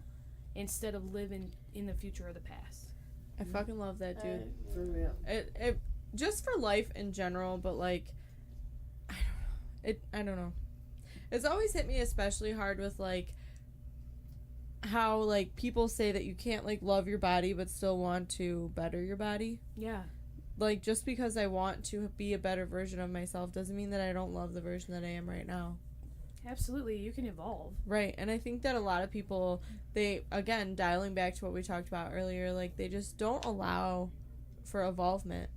instead of living in the future or the past. I fucking love that, dude. For real. It just for life in general, but like I don't know. It's always hit me especially hard with like how like people say that you can't like love your body but still want to better your body. Yeah. like, just because I want to be a better version of myself doesn't mean that I don't love the version that I am right now. Absolutely, you can evolve. Right, and I think that a lot of people, they, again, dialing back to what we talked about earlier, like, they just don't allow for evolvement.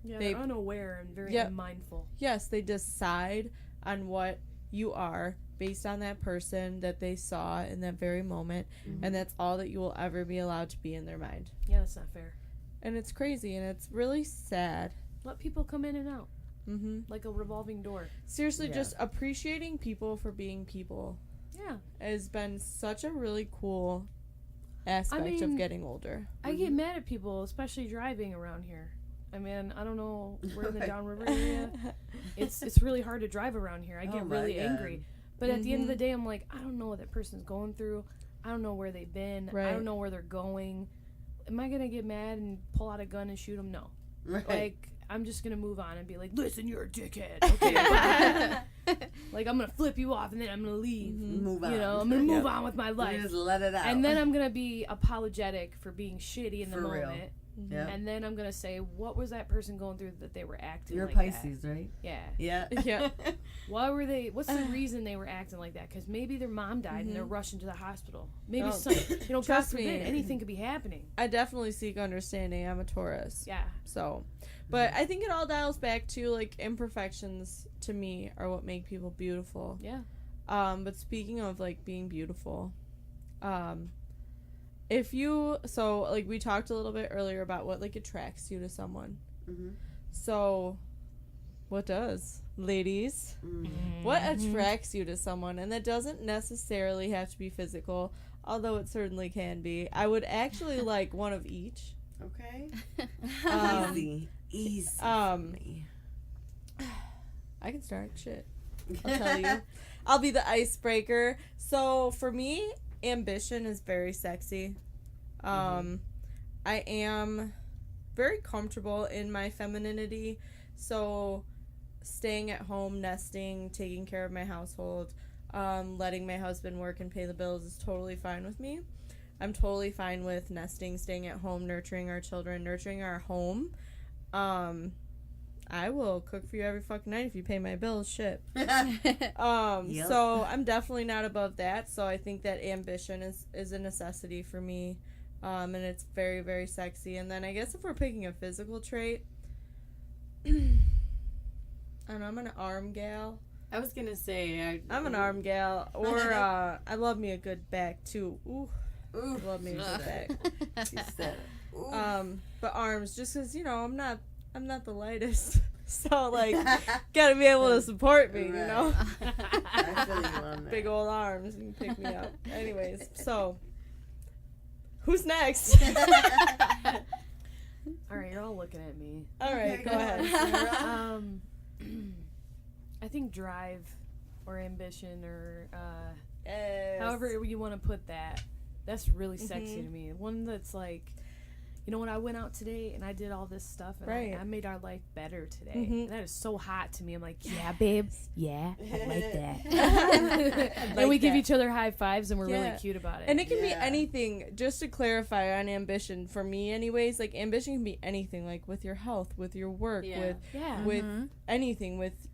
Yeah, They- they're unaware and very mindful. Yes, they decide on what you are based on that person that they saw in that very moment, and that's all that you will ever be allowed to be in their mind. Yeah, that's not fair. And it's crazy, and it's really sad. Let people come in and out Mm-hmm. like a revolving door. Seriously, Yeah. just appreciating people for being people Yeah. has been such a really cool aspect mean, of getting older. I get mad at people, especially driving around here. I mean, I don't know, we're in the downriver area. It's really hard to drive around here. I get really angry. But at the end of the day, I'm like, I don't know what that person's going through. I don't know where they've been. Right. I don't know where they're going. Am I going to get mad and pull out a gun and shoot them? No. Right. Like, I'm just going to move on and be like, listen, you're a dickhead. Okay, bye. Like, I'm going to flip you off and then I'm going to leave. Move on. You know, I'm going to move on with my life. Just let it out. And then I'm going to be apologetic for being shitty in the For real. moment. Yeah. And then I'm going to say, what was that person going through that they were acting You're like Pisces, right? that? Yeah. Yeah. Yeah. Why were they, what's the reason they were acting like that? Because maybe their mom died and they're rushing to the hospital. Maybe Oh. some, you know, God Trust forbid, me. anything could be happening. I definitely seek understanding. I'm a Taurus. Yeah. So, but I think it all dials back to, like, imperfections to me are what make people beautiful. Yeah. But speaking of, like, being beautiful, if you, so, like, we talked a little bit earlier about what, like, attracts you to someone. Mm-hmm. So, what does? Ladies, what attracts you to someone? And that doesn't necessarily have to be physical, although it certainly can be. I would actually like one of each. Okay. Um, Easy. I can start. Shit. I'll tell you. I'll be the icebreaker. So, for me, ambition is very sexy. I am very comfortable in my femininity. So, staying at home, nesting, taking care of my household, letting my husband work and pay the bills is totally fine with me. I'm totally fine with nesting, staying at home, nurturing our children, nurturing our home. I will cook for you every fucking night if you pay my bills. Shit. Yep. So I'm definitely not above that. So I think that ambition is a necessity for me. And it's very, very sexy. And then I guess if we're picking a physical trait, I don't know, I'm an arm gal. I was gonna say I'm an arm gal. Or I love me a good back too. Ooh. Ooh. Love me a good back. She said, ooh. But arms, just because, you know, I'm not the lightest. So, like, gotta be able to support me, you know? I feel you on that. Big old arms and pick me up. Anyways, so, who's next? All right, you're all looking at me. All right, Okay, go ahead. Sarah. I think drive or ambition or Yes. however you want to put that, that's really sexy to me. One that's like, you know what, I went out today and I did all this stuff and Right. I made our life better today. Mhm. And that is so hot to me. I'm like, yeah, babe. Yeah, I like that. Like and we give that. each other high fives and we're really Yeah. cute about it. And it can be Yeah. anything. Just to clarify on ambition, for me anyways, like, ambition can be anything, like, with your health, with your work, Yeah. yeah. with anything, with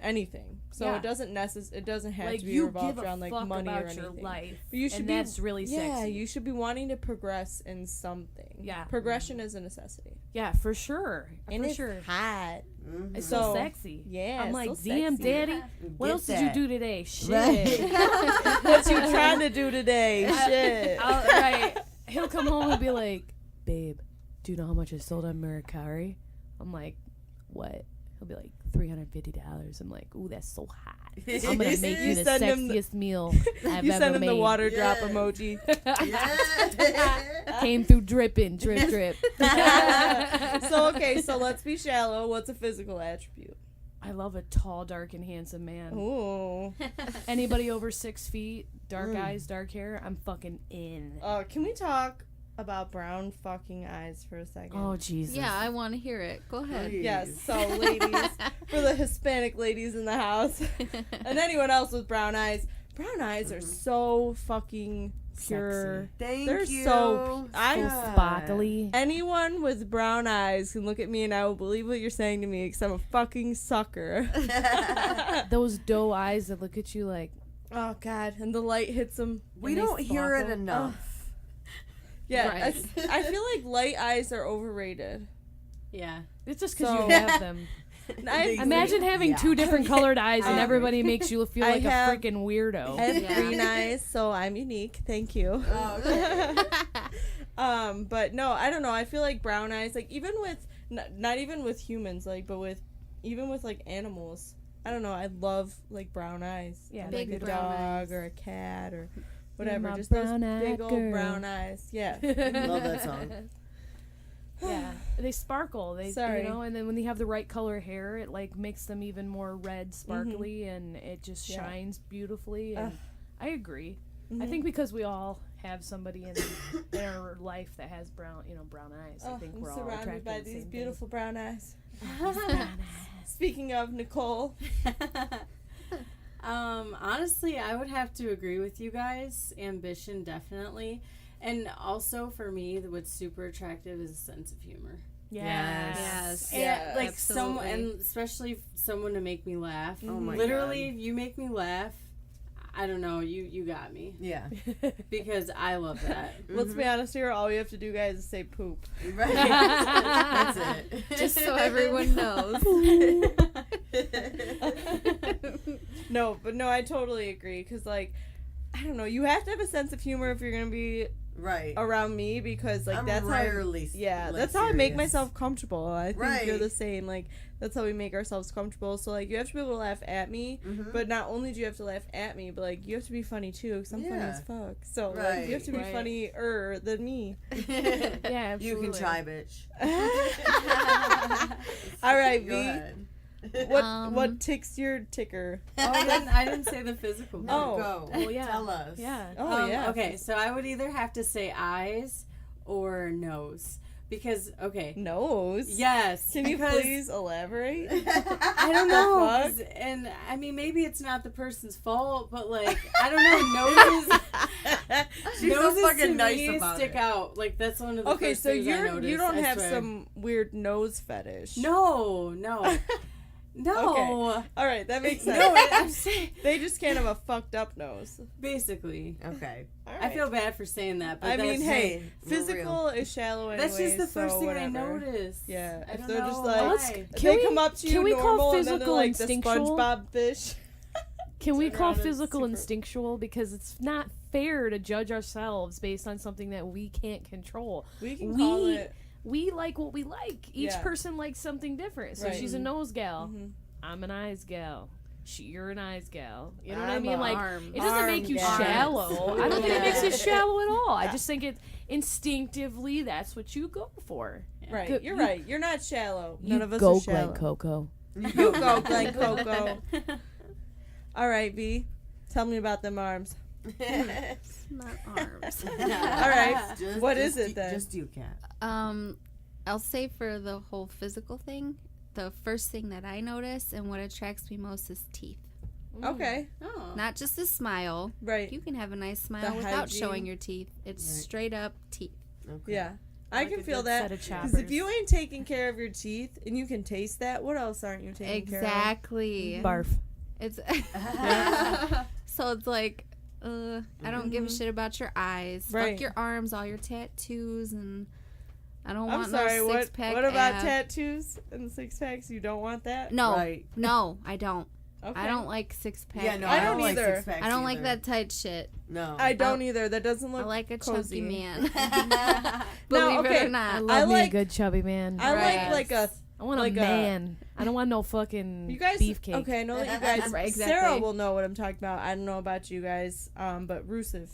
anything. So Yeah. it doesn't it doesn't have like to be you revolved give a around, like, fuck money about or anything. your life. But you should and be, that's really yeah, sexy. you should be wanting to progress in something. Yeah. Progression is a necessity. Yeah, for sure. And for it's sure. hot. Mhm. It's So, so sexy. yeah, I'm it's like, so damn, sexy. daddy, what Get else did that. you do today? Shit. Right. What you trying to do today? Shit. Right. He'll come home and be like, babe, do you know how much I sold on Mercari? I'm like, what? He'll be like, $350. I'm like, ooh, that's so hot. I'm gonna make you the send him sexiest meal I've You ever send him made. the water drop Yes. emoji. Yeah. Came through dripping, drip, drip. So, okay, so let's be shallow. What's a physical attribute? I love a tall, dark, and handsome man. Ooh. Anybody over 6 feet, dark eyes, dark hair, I'm fucking in. Can we talk about brown fucking eyes for a second? Oh, Jesus. Yeah, I want to hear it. Go ahead. Yes, so ladies, for the Hispanic ladies in the house, and anyone else with brown eyes are so fucking pure. Thank They're you. so. I'm So sparkly. anyone with brown eyes can look at me and I will believe what you're saying to me because I'm a fucking sucker. Those doe eyes that look at you like, Oh God! And the light hits them. We don't hear it enough. Yeah, Right. I feel like light eyes are overrated. Yeah. it's just because So- you have them. I Imagine having two different colored eyes and I- everybody makes you feel I like a have- freaking weirdo. I have Yeah. green eyes, so I'm unique. Thank you. Oh, okay. But no, I don't know. I feel like brown eyes, like even with not even with humans, like but with even with like animals. I don't know. I love like brown eyes. Yeah, like big a brown dog eyes. or a cat or whatever. my Just those brown-eyed big old girl. brown eyes. Yeah. Love that song. Yeah, they sparkle. They, Sorry. you know, and then when they have the right color hair, it like makes them even more red, sparkly, and it just Yeah. shines beautifully. And Ugh. I agree. I Mhm. think because we all have somebody in our life that has brown eyes. I Oh, think I'm we're all surrounded attracted by to the these same beautiful brown eyes. thing. Speaking of Nicole, Honestly, I would have to agree with you guys. Ambition, definitely. And also for me, what's super attractive is a sense of humor. Yes. Yeah, like absolutely. someone, and especially someone to make me laugh. Oh my Literally, if you make me laugh, I don't know, you got me Yeah. because I love that. let's be honest here. All we have to do, guys, is say poop. Right. That's it. Just so everyone knows. No, but no, I totally agree. Because, like, I don't know. You have to have a sense of humor if you're going to be Right. around me because, like, I'm that's rarely yeah, like, that's how I make serious. myself comfortable. I think you're Right. the same. Like, that's how we make ourselves comfortable. So, like, you have to be able to laugh at me. Mhm. But not only do you have to laugh at me, but, like, you have to be funny, too. Because I'm funny Yeah. as fuck. So, like, Right. you have to be Right. funnier than me. Yeah, You can absolutely. try, bitch. All right, Go V. ahead. What ticks your ticker? Oh, I didn't say the physical. No, part. Oh. go. Well, yeah. Tell us. Yeah. Oh, yeah. Okay, so I would either have to say eyes or nose because Nose. yes. Can you because please elaborate? I don't know, fuck? 'cause- and I mean maybe it's not the person's fault, but like I don't know, She's so noses fucking to nice me about stick it. out. Like that's one of the Okay, first so things I you noticed, don't I have swear. some weird nose fetish. No. All right, that makes sense. No, I'm saying They just can't have a fucked up nose. basically. Okay. All I feel bad for saying that, but I that's, mean, hey, we're physical is shallow anyway. that's just the first so thing whatever. I noticed. Yeah, I if don't they're know just like, why. if Can they we- come up to you can we call normal and then they're physical like the instinctual? SpongeBob fish. Can we Turn call around and physical super- instinctual? Because it's not fair to judge ourselves based on something that we can't control. We can call it. We like what we like. Each Yeah. person likes something different. So Right. she's a nose gal. Mhm. I'm an eyes gal. You're an eyes gal. You know what I I'm mean? a Like, arm. it doesn't make arm you gal. shallow. I don't think it makes you Yeah. shallow at all. I just think it instinctively that's what you go for. Right, Good- you're you- right. You're not shallow. None you of us go, are shallow. Glen Coco. You go, Glen Coco. All right, V. Tell me about them arms. Not arms. All right. Just, What just is it you- then? Just you, Cat. I'll say for the whole physical thing, the first thing that I notice and what attracts me most is teeth. Okay. Oh. Not just a smile. Right. You can have a nice smile The without hygiene. showing your teeth. It's Right. straight up teeth. Okay. Yeah. I Like can a feel good that. set of Because if choppers. you ain't taking care of your teeth and you can taste that, what else aren't you taking care of? Exactly. Barf. It's so it's like, I don't give a shit about your eyes. Right. Fuck your arms, all your tattoos, and I don't I'm want sorry, no what 6-pack what about ab. tattoos and 6-packs? You don't want that? No, Right. no, I don't. Okay. I don't like 6-pack. Yeah, no, I I don't don't like either. six-packs I don't like either. that tight shit. No. I don't either. That doesn't I look like a cozy. chunky man. No, Believe it okay. or not. I love I me like- a good chubby man. I Right. like a I want like a man. I don't want no fucking you guys beefcake. Okay, I know that you guys Right, Sarah exactly. will know what I'm talking about. I don't know about you guys. But Rusev.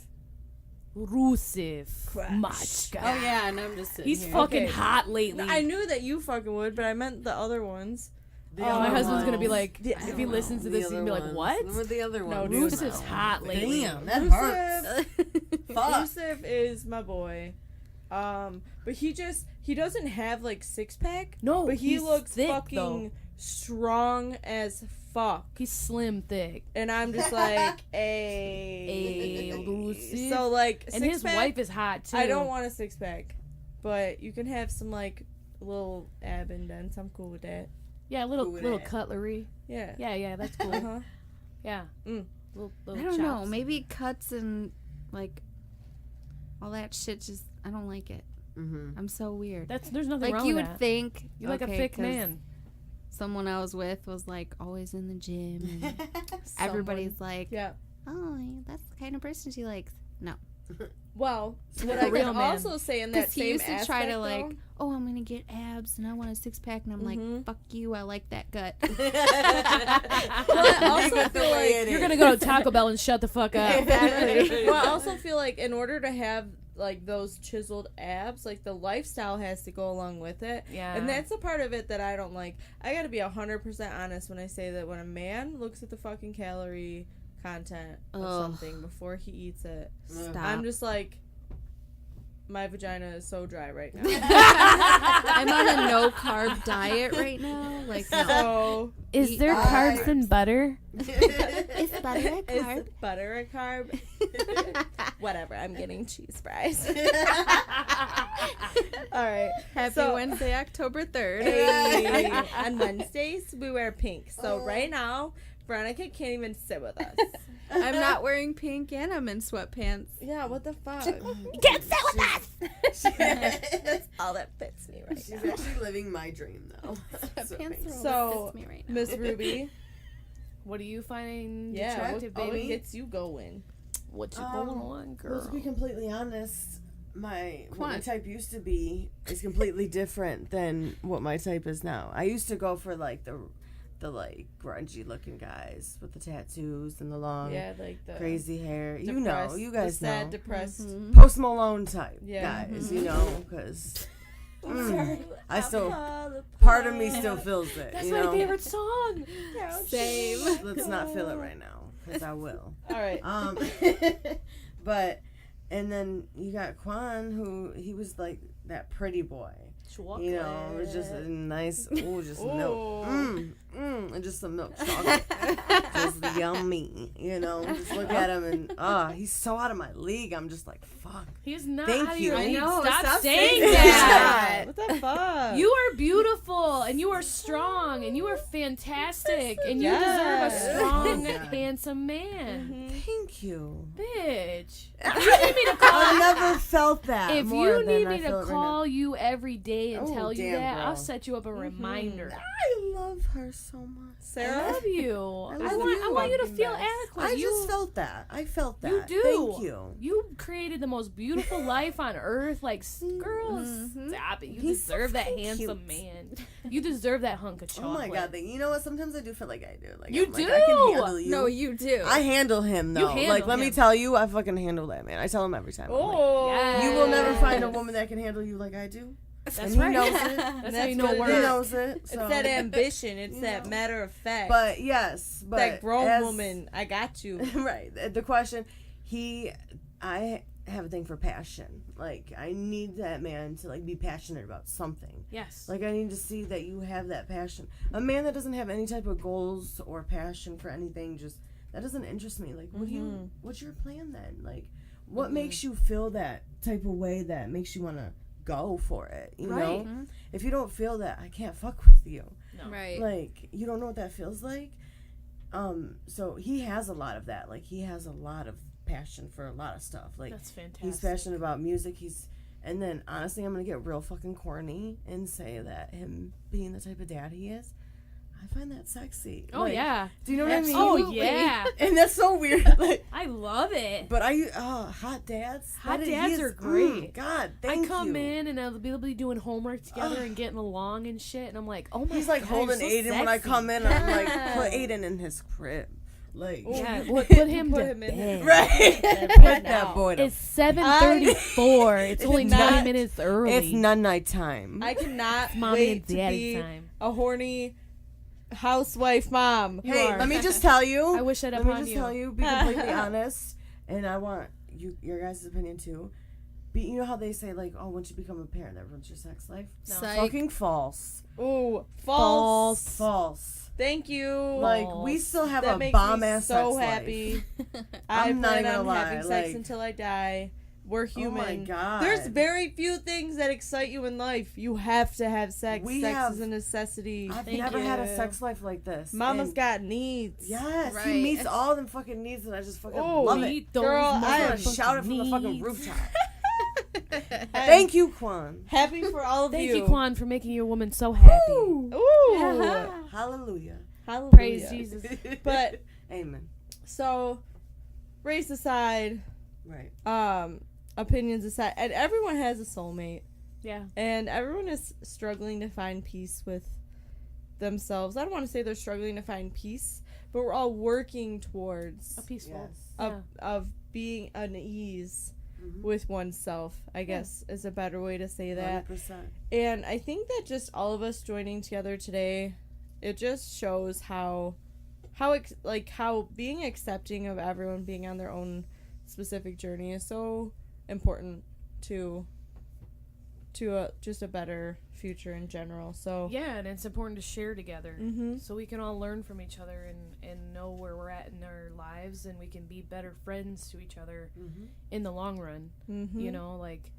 Rusev. Crash. Machka. Oh yeah, and I'm just sitting He's here. fucking Okay. hot lately. I knew that you fucking would, but I meant the other ones. The my other husband's gonna be ones. like, Yeah, if he listens to The this, he's other gonna be like, ones. what? What the other No, ones? dude. Rusev's hot lately. Damn, that Rusev- hurts. Fuck. Rusev is my boy. But he doesn't have like 6-pack. No, But he he's looks thick, fucking though. strong as fuck. He's slim thick. And I'm just like, a Lucy. So like, And his six-pack, wife is hot too. I don't want a 6-pack, but you can have some like little ab indents. I'm cool with that. Yeah, little Cool with little that. cutlery. Yeah. Yeah, that's cool. Uh-huh. Yeah. Mm. Little I don't know. chops. Maybe cuts and like all that shit. Just I don't like it. Mm-hmm. I'm so weird. There's nothing Like wrong you with would that. think You're like a okay, thick 'cause man. someone I was with was like always in the gym. And everybody's like, Yeah. oh, that's the kind of person she likes. No, Well, what A I real can man. also say in that because he same used to try to aspect, like, though, oh, I'm gonna get abs and I want a 6-pack, and I'm Mhm. like, fuck you, I like that gut. well, I also feel like You're gonna go to Taco Bell and shut the fuck up. Exactly. well, I also feel like in order to have like those chiseled abs, like the lifestyle has to go along with it. Yeah. And that's the part of it that I don't like. I gotta be 100% honest when I say that when a man looks at the fucking calorie content of Ugh. something before he eats it, Stop. I'm just like, my vagina is so dry right now. I'm on a no carb diet right now. Like, no. So Is there carbs in butter? Is butter a is carb? butter a carb? Whatever. I'm getting cheese fries. All right. Happy So- Wednesday, October 3rd. Hey, on Wednesdays we wear pink. So right now, Veronika can't even sit with us. I'm not wearing pink and I'm in sweatpants. Yeah, what the fuck? Can't sit with us! That's all that fits me right She's now. actually living my dream though. Sweatpants are all So, that fits me right now. Miss Ruby, What do you find yeah, attractive, what baby? gets you going? What you going on, Well, girl? to be completely honest, what my Quan. type used to be is completely different than what my type is now. I used to go for like the like grungy looking guys with the tattoos and the long Yeah, like the crazy hair. You know, depressed- you guys the sad, know. depressed. Mhm. Post Malone type Yeah. guys, you know, because I still Fall part of me apart. still feels it. That's you my know? favorite song. Same. Let's not feel it right now, because I will. All right. But and then you got Quan, who he was like that pretty boy. Chocolate. You know, it was just a nice, just Ooh. milk, and just some milk chocolate, just yummy. You know, just look at him and he's so out of my league. I'm just like, fuck. He's not Thank out of you. your I league. know, Stop stop saying saying that. What the fuck? You are beautiful, and you are strong, and you are fantastic, and you Yes. deserve a strong, Yeah. handsome man. Thank you. bitch. If you need me to call, I've never felt that. if more you than need I me feel to it right call you every day and Oh, tell you damn, that, girl. I'll set you up a reminder. now. I love her so much. I Sarah? love you. love I you. want you to Fucking feel best. adequate. I you, just felt that. I felt that. You do. Thank you. You created the most beautiful life on earth. Like, girls, stop it. You He's so deserve that fucking handsome cute. man. You deserve that hunk of chocolate. Oh my god! You know what? Sometimes I do feel like I do. Like You I'm like, do. I can handle you. No, you do. I handle him though. handle Like, let me him. tell you, I fucking handle that man. I tell him every time. I'm like, Oh. Yes. you will never find a woman that can handle you like I do. That's and he right. knows it. That's how you That's know what it it He is. works. knows it. It's So. that ambition. It's You that know. matter of fact. But yes, but that grown as- woman, I got you. right. The question, I have a thing for passion. Like, I need that man to like be passionate about something. Yes. Like, I need to see that you have that passion. A man that doesn't have any type of goals or passion for anything, just that doesn't interest me. Like, what do you? What's your plan then? Like, what makes you feel that type of way that makes you want to go for it? You Right. know, if you don't feel that, I can't fuck with you. No. Right. Like, you don't know what that feels like. So he has a lot of that. Like, he has a lot of passion for a lot of stuff. Like, That's fantastic. he's passionate about music. And then honestly, I'm gonna get real fucking corny and say that him being the type of dad he is, I find that sexy. Oh, Like, yeah. do you know what I mean? Oh, yeah. And that's so weird. Like, I love it. but hot dads. Hot That dads is- are great. God, I thank come you. in and they'll be doing homework together and getting along and shit, and I'm like, oh my He's like God, holding you're so Aiden when I sexy. come in. I'm like, put Aiden in his crib. Like, Yeah, put him Put to him in bed. right. Put Put that boy to It's 7:34. It's only 20 not- minutes early. It's not nighttime. I cannot Mommy wait and to daddy be time. a horny housewife mom. You Hey, are. let me just tell you. I wish that Let me upon just you. tell you, be completely honest, and I want your guys' opinion too. you know how they say, like, oh, once you become a parent, that ruins your sex life? No. Psych. Fucking false. Ooh, false. False. Thank you. Like, we still have that a makes bomb-ass me so sex happy. life. I I'm not plan even on gonna lie, having sex like- until I die. We're human. Oh my God. There's very few things that excite you in life. You have to have sex. Sex is a necessity. I've Thank never had a you. sex life like this. Mama's And got needs. yes, Right. he meets all them fucking needs, and I just fucking Oh, love it. Meet those Girl, I I'm gonna am shout it from the fucking needs. rooftop. I'm Thank you, Quan. happy for all of Thank you. you, Quan, for making your woman so happy. Ooh. Hallelujah. Hallelujah. Praise Jesus. But Amen. so, race aside, Right. opinions aside, and everyone has a soulmate, Yeah. and everyone is struggling to find peace with themselves. I don't want to say they're struggling to find peace, but we're all working towards A peaceful. Yes. of being at ease Mhm. with oneself, I guess is a better way to say that. 100%. And I think that just all of us joining together today, it just shows how being accepting of everyone being on their own specific journey is so important to just a better future in general. So Yeah, and it's important to share together. Mhm. So we can all learn from each other and know where we're at in our lives, and we can be better friends to each other Mhm. in the long run. Mhm. You know, like,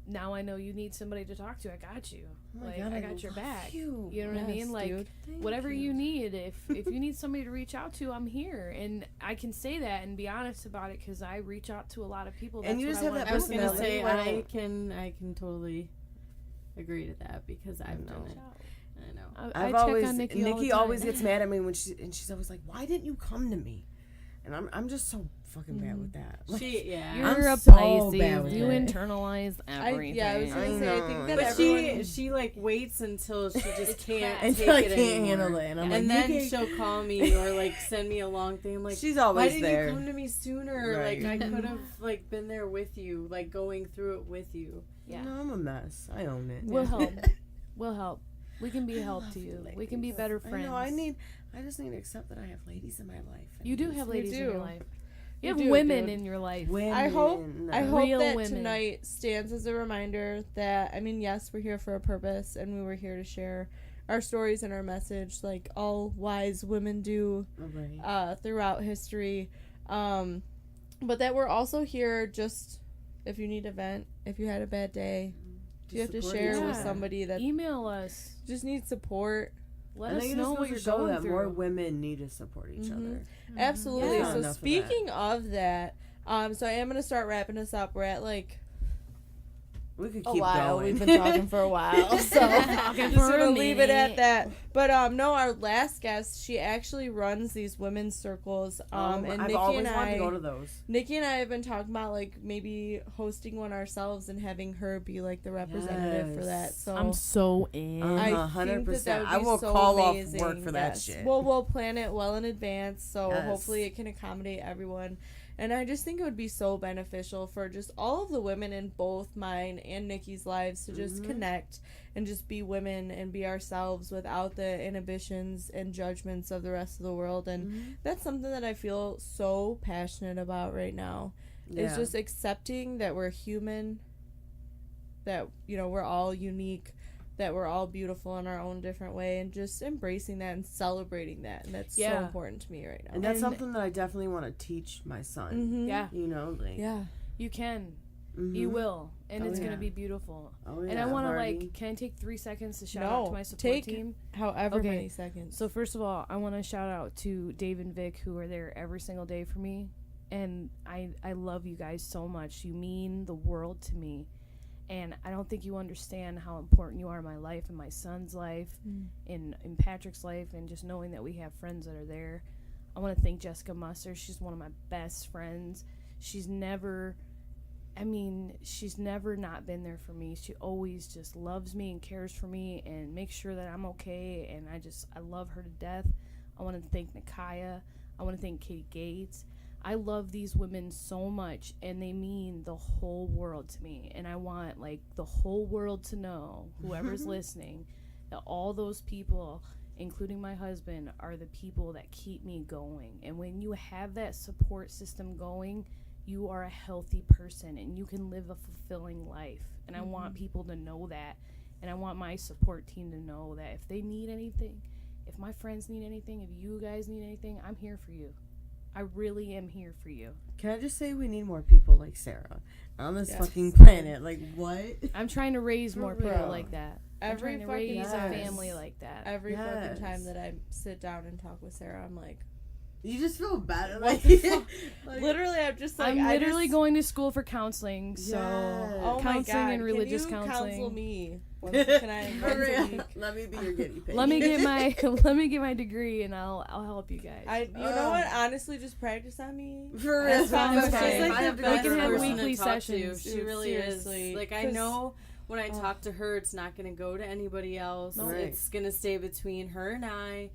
now I know you need somebody to talk to. I got you. Oh my Like, God, I got your love back. you. You know what I mean? Yes, Like, dude. whatever you need. If you need somebody to reach out to, I'm here. And I can say that and be honest about it, because I reach out to a lot of people. And you That's just what have that I was gonna personality. say Well, I can totally agree to that because I've done it. I know. I I've check always on Nikki all the Nikki time. always gets mad at me when she's always like, "Why didn't you come to me?" And I'm just so fucking bad with that. Like, Yeah. You're I'm a so Pisces. bad with You it. internalize I everything. was I gonna say I know. think that But everyone she like waits until she just can't Until take I it can't anymore. handle it, and I'm and like, then Nikki- she'll call me or like send me a long thing. I'm like, she's why always didn't there. you come to me sooner? Right. Like I could have like been there with you, like going through it with you. Yeah. No, I'm a mess. I own it. We'll help. We'll help. We can be a help to you. We can be better friends. I just need to accept that I have ladies in my life. You do have ladies in your do. life. You You have do, women dude. in your life. Women. I hope Real that women. tonight stands as a reminder that, I mean, yes, we're here for a purpose, and we were here to share our stories and our message, like all wise women do Right. throughout history. But that we're also here just if you need a vent, if you had a bad day, if you have to support share each with other. somebody that Email us. just needs support. Let I us think it know just what goes you're to show going that through. more women need to support each other. Absolutely. Yeah. So Enough of that. speaking of that, so I am gonna start wrapping us up. We're at like We could a keep while. going. We've been talking for a while, so I'm just for a gonna leave it at minute. that. But no, our last guest, she actually runs these women's circles. And I've Nikki always and wanted I, to go to those. Nikki and I have been talking about like maybe hosting one ourselves and having her be like the representative for that. Yes. So I'm so in. I 100%. think that would I be will so call amazing. off work for that Yes. shit. We'll plan it well in advance, so Yes. hopefully it can accommodate everyone. And I just think it would be so beneficial for just all of the women in both mine and Nikki's lives to just connect and just be women and be ourselves without the inhibitions and judgments of the rest of the world. And that's something that I feel so passionate about right now. Is Yeah. just accepting that we're human, that, you know, we're all unique, that we're all beautiful in our own different way, and just embracing that and celebrating that. And that's so Yeah. important to me right now. And that's And- something that I definitely want to teach my son. Mhm. Yeah, You know, like, Yeah. you can. mhm. You will. And Oh, it's going yeah. to be beautiful. Oh, yeah, And I want to, Hardy. like, can I take 3 seconds to shout out to my support take team? however Okay. many seconds. So first of all, I want to shout out to Dave and Vic, who are there every single day for me, and I love you guys so much. You mean the world to me, and I don't think you understand how important you are in my life and my son's life, in Patrick's life, and just knowing that we have friends that are there. I want to thank Jessica Musser. She's one of my best friends. She's never not been there for me. She always just loves me and cares for me and makes sure that I'm okay, and I love her to death. I want to thank Nakaya. I want to thank Katie Gates. I love these women so much, and they mean the whole world to me, and I want, like, the whole world to know, whoever's listening, that all those people, including my husband, are the people that keep me going. And when you have that support system going, you are a healthy person and you can live a fulfilling life. And I want people to know that. And I want my support team to know that if they need anything, if my friends need anything, if you guys need anything, I'm here for you. I really am here for you. Can I just say we need more people like Sarah on this fucking planet? Like, what? I'm trying to raise more people real. like that. Every I'm trying to fucking raise time. a family like that. Every Yes. fucking time that I sit down and talk with Sarah, I'm like, You just feel better. What Like, the fuck? like, literally, I'm just like, I'm I literally just, going to school for counseling, so Yes. oh my counseling God, and religious can you counseling. counsel me? Can I For once a real. week? Let me be your guinea pig. let me get my degree and I'll help you guys. You know what? Honestly, just practice on me. For That's real. fine. She's She's like, like I the have to go We best can to have her. person weekly to talk to. sessions. She Dude, really seriously. is. Like, I 'Cause- know when I talk to her, it's not going to go to anybody else. Right. It's going to stay between her and I.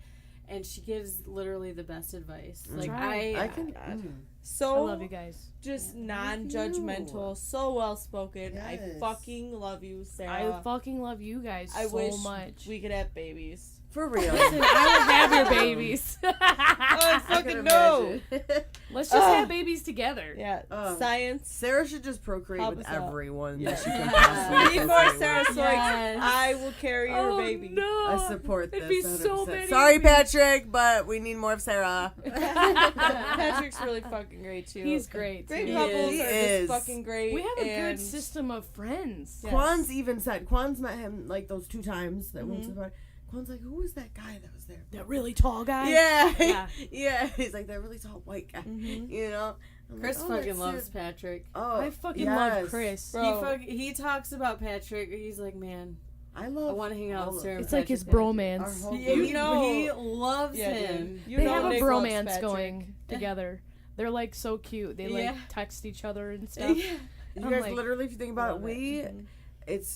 And she gives literally the best advice. Like, Try. I can. God. I So love you guys. just you. non-judgmental, so well spoken. Yes. I fucking love you, Sarah. I fucking love you guys I so wish much. we could have babies. For real. Listen, I will have your babies. Oh, I fucking can no. imagine. Let's just have babies together. Yeah, Oh. science. Sarah should just procreate Help with us out. everyone Yeah. that she can Yeah. possibly We need more procreate Sarah with. Soiks. Yes. I will carry your Oh baby. no! I support this. It'd be 100%. so many. Sorry, babies. Patrick, but we need more of Sarah. Patrick's really fucking great too. He's great. Great too. couples He are is. just fucking great. We have a good and system of friends. Yes. Quan's even said, Quan's met him like those 2 times that went Mhm. to the party. Quan's like, who was that guy that was there? That really tall guy. Yeah. Yeah. Yeah. He's like, that really tall white guy. Mhm. You know? I'm Chris like, oh, fucking that's loves it. Patrick. Oh, I fucking yes. love Chris. Bro. He talks about Patrick. He's like, man, I I love want to hang out all with of Sarah. them. It's like his Patrick. Our bromance. whole Yeah, group. you know- He loves Yeah, him. dude. You They know have a Nick loves bromance Patrick. going together. They're like so cute. They like Yeah. text each other and stuff. Yeah. You I'm guys like, literally, if you think about it, love we, Mhm.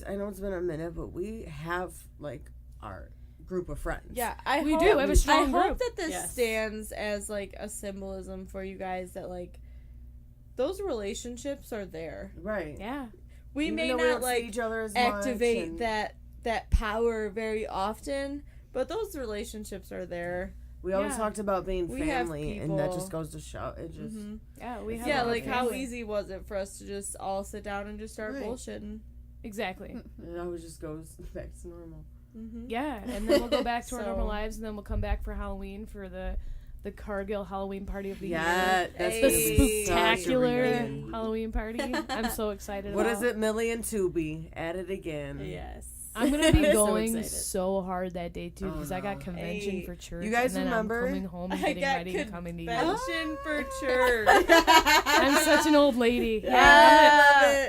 I know it's been a minute, but we have like our group of friends. Yeah, I We hope, do. We have a strong I hope group. that this Yes. stands as like a symbolism for you guys that like those relationships are there. Right. Yeah. We Even may though not we don't see like each other as activate much and- that power very often, but those relationships are there. We always Yeah. talked about being We have family, and that people- just goes to show. It just Mhm. Yeah. We have. Yeah, a like how family. easy was it for us to just all sit down and just start Right. bullshitting? Exactly. it always just goes back to normal. Mm-hmm. Yeah, and then we'll go back to our normal So- lives, and then we'll come back for Halloween for the Cargill Halloween party of the Yeah, year. that's Hey. The gonna be such a spectacular reunion. Halloween party. I'm so excited What about. is it, Millie and Tubi? At it again. Yes. I'm gonna be I'm so going excited. so hard that day too Oh, because I got no. convention Hey, for church. you guys and then remember? I'm coming home and I getting got ready and coming to you. convention for church. I'm such an old lady. I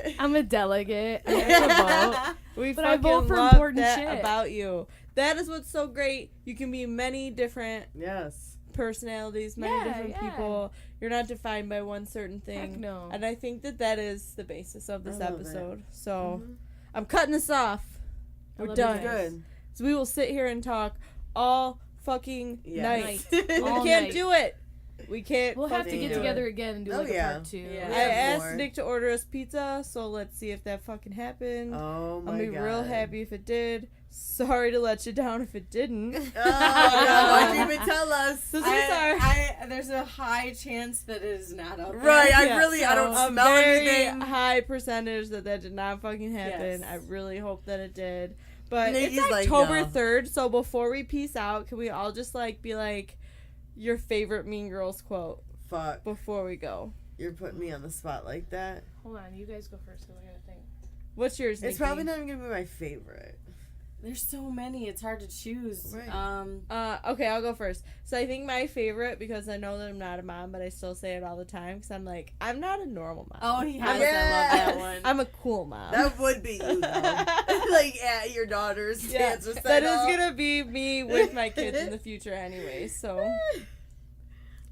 love it. I'm a delegate. I have to vote. We But I fucking vote for love important that shit. about you. That is what's so great. You can be many different Yes. personalities, many Yeah, different yeah. people. You're not defined by one certain thing. Heck no. And I think that is the basis of this I love it. episode. So Mhm. I'm cutting this off. I We're love you done. guys. Good. So we will sit here and talk all fucking Yes. night. We All can't night. do it. We can't. We'll have to fucking get do it. together again and do Oh, like yeah. a part 2. Yeah. I We have asked more. Nick to order us pizza, so let's see if that fucking happened. Oh my I'll be god. real happy if it did. Sorry to let you down if it didn't. Oh god, why'd you even tell us? So these are There's a high chance that it is not up there. Right, I Yeah, really, I don't a smell very anything. high percentage that did not fucking happen. Yes. I really hope that it did. But Nikki's it's like, October no. 3rd, so before we peace out, can we all just like be like your favorite Mean Girls quote Fuck, before we go? you're putting me on the spot like that. Hold on, you guys go first because I gotta think. What's yours, It's Nikki? probably not even gonna be my favorite. There's so many. It's hard to choose. Right. Okay, I'll go first. So I think my favorite, because I know that I'm not a mom, but I still say it all the time, because I'm like, I'm not a normal mom. Oh, yes. I love Yes. that one. I'm a cool mom. That would be you though. Like at your daughter's Yeah, dance that recital. is gonna be me with my kids in the future anyway, so.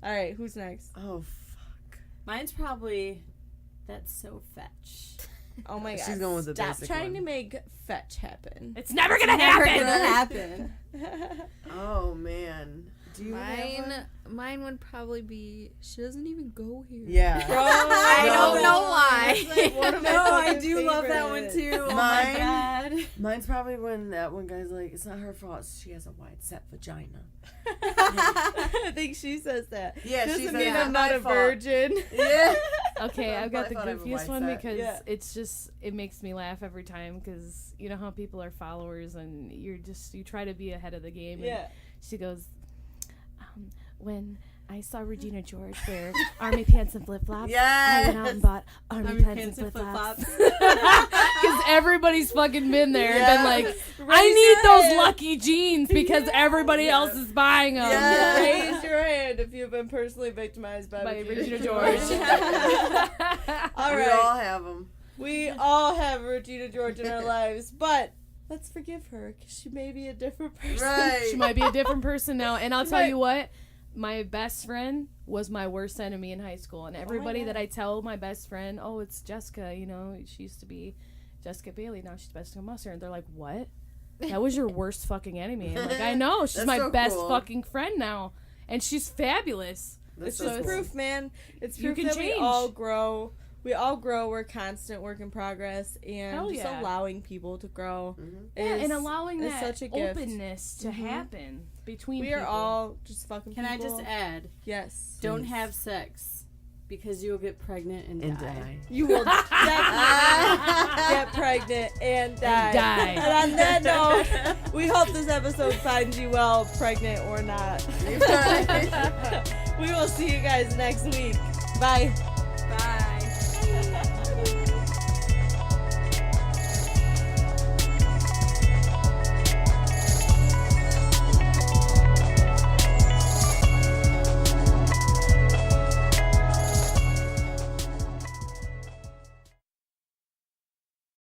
Alright, who's next? Oh fuck. Mine's probably, that's so fetch. Oh my god. She's going with the Stop basic trying one. to make fetch happen. It's never gonna Never happen. gonna happen. Oh man. Do you have one? Mine would probably be, she doesn't even go here. Yeah. I don't know why. It's like one of my No, I fucking do love that one favorites. too. Oh Mine- my god. Mine's probably when that one guy's like, it's not her fault. She has a wide set vagina. I think she says that. Yeah, Doesn't she said mean it's I'm not not my a fault. virgin. Yeah. Okay, I've got the I thought I have a goofiest white one set. because Yeah. it's just, it makes me laugh every time because you know how people are followers and you try to be ahead of the game. And Yeah. she goes, when I saw Regina George wear army pants and flip-flops, I went out and Yes. bought army pants and flip-flops. Because everybody's fucking been there and been like, I need those lucky jeans because everybody else is buying them. Yeah. Raise your hand if you've been personally victimized by Regina George. All We right. all have them. We all have Regina George in our lives, but let's forgive her because she may be a different person. Right. She might be a different person now. And I'll tell might- you what, my best friend was my worst enemy in high school. And everybody that I tell my best friend, oh, it's Jessica, you know, she used to be Jessica Bailey, now she's Jessica Musser. And they're like, what? That was your worst fucking enemy. I'm like, I know. She's That's my so best cool. fucking friend now. And she's fabulous. That's It's so just cool. proof, man. It's You proof can that we change. all grow. We all grow. We're constant work in progress, and Hell just yeah. allowing people to grow. Yeah, is, and allowing is that such a gift. openness to happen between We people. are all just fucking Can I people. just add? Yes. Don't have sex because you'll get pregnant and die. You will definitely get pregnant and die. die. And on that note, we hope this episode finds you well, pregnant or not. We will see you guys next week. Bye.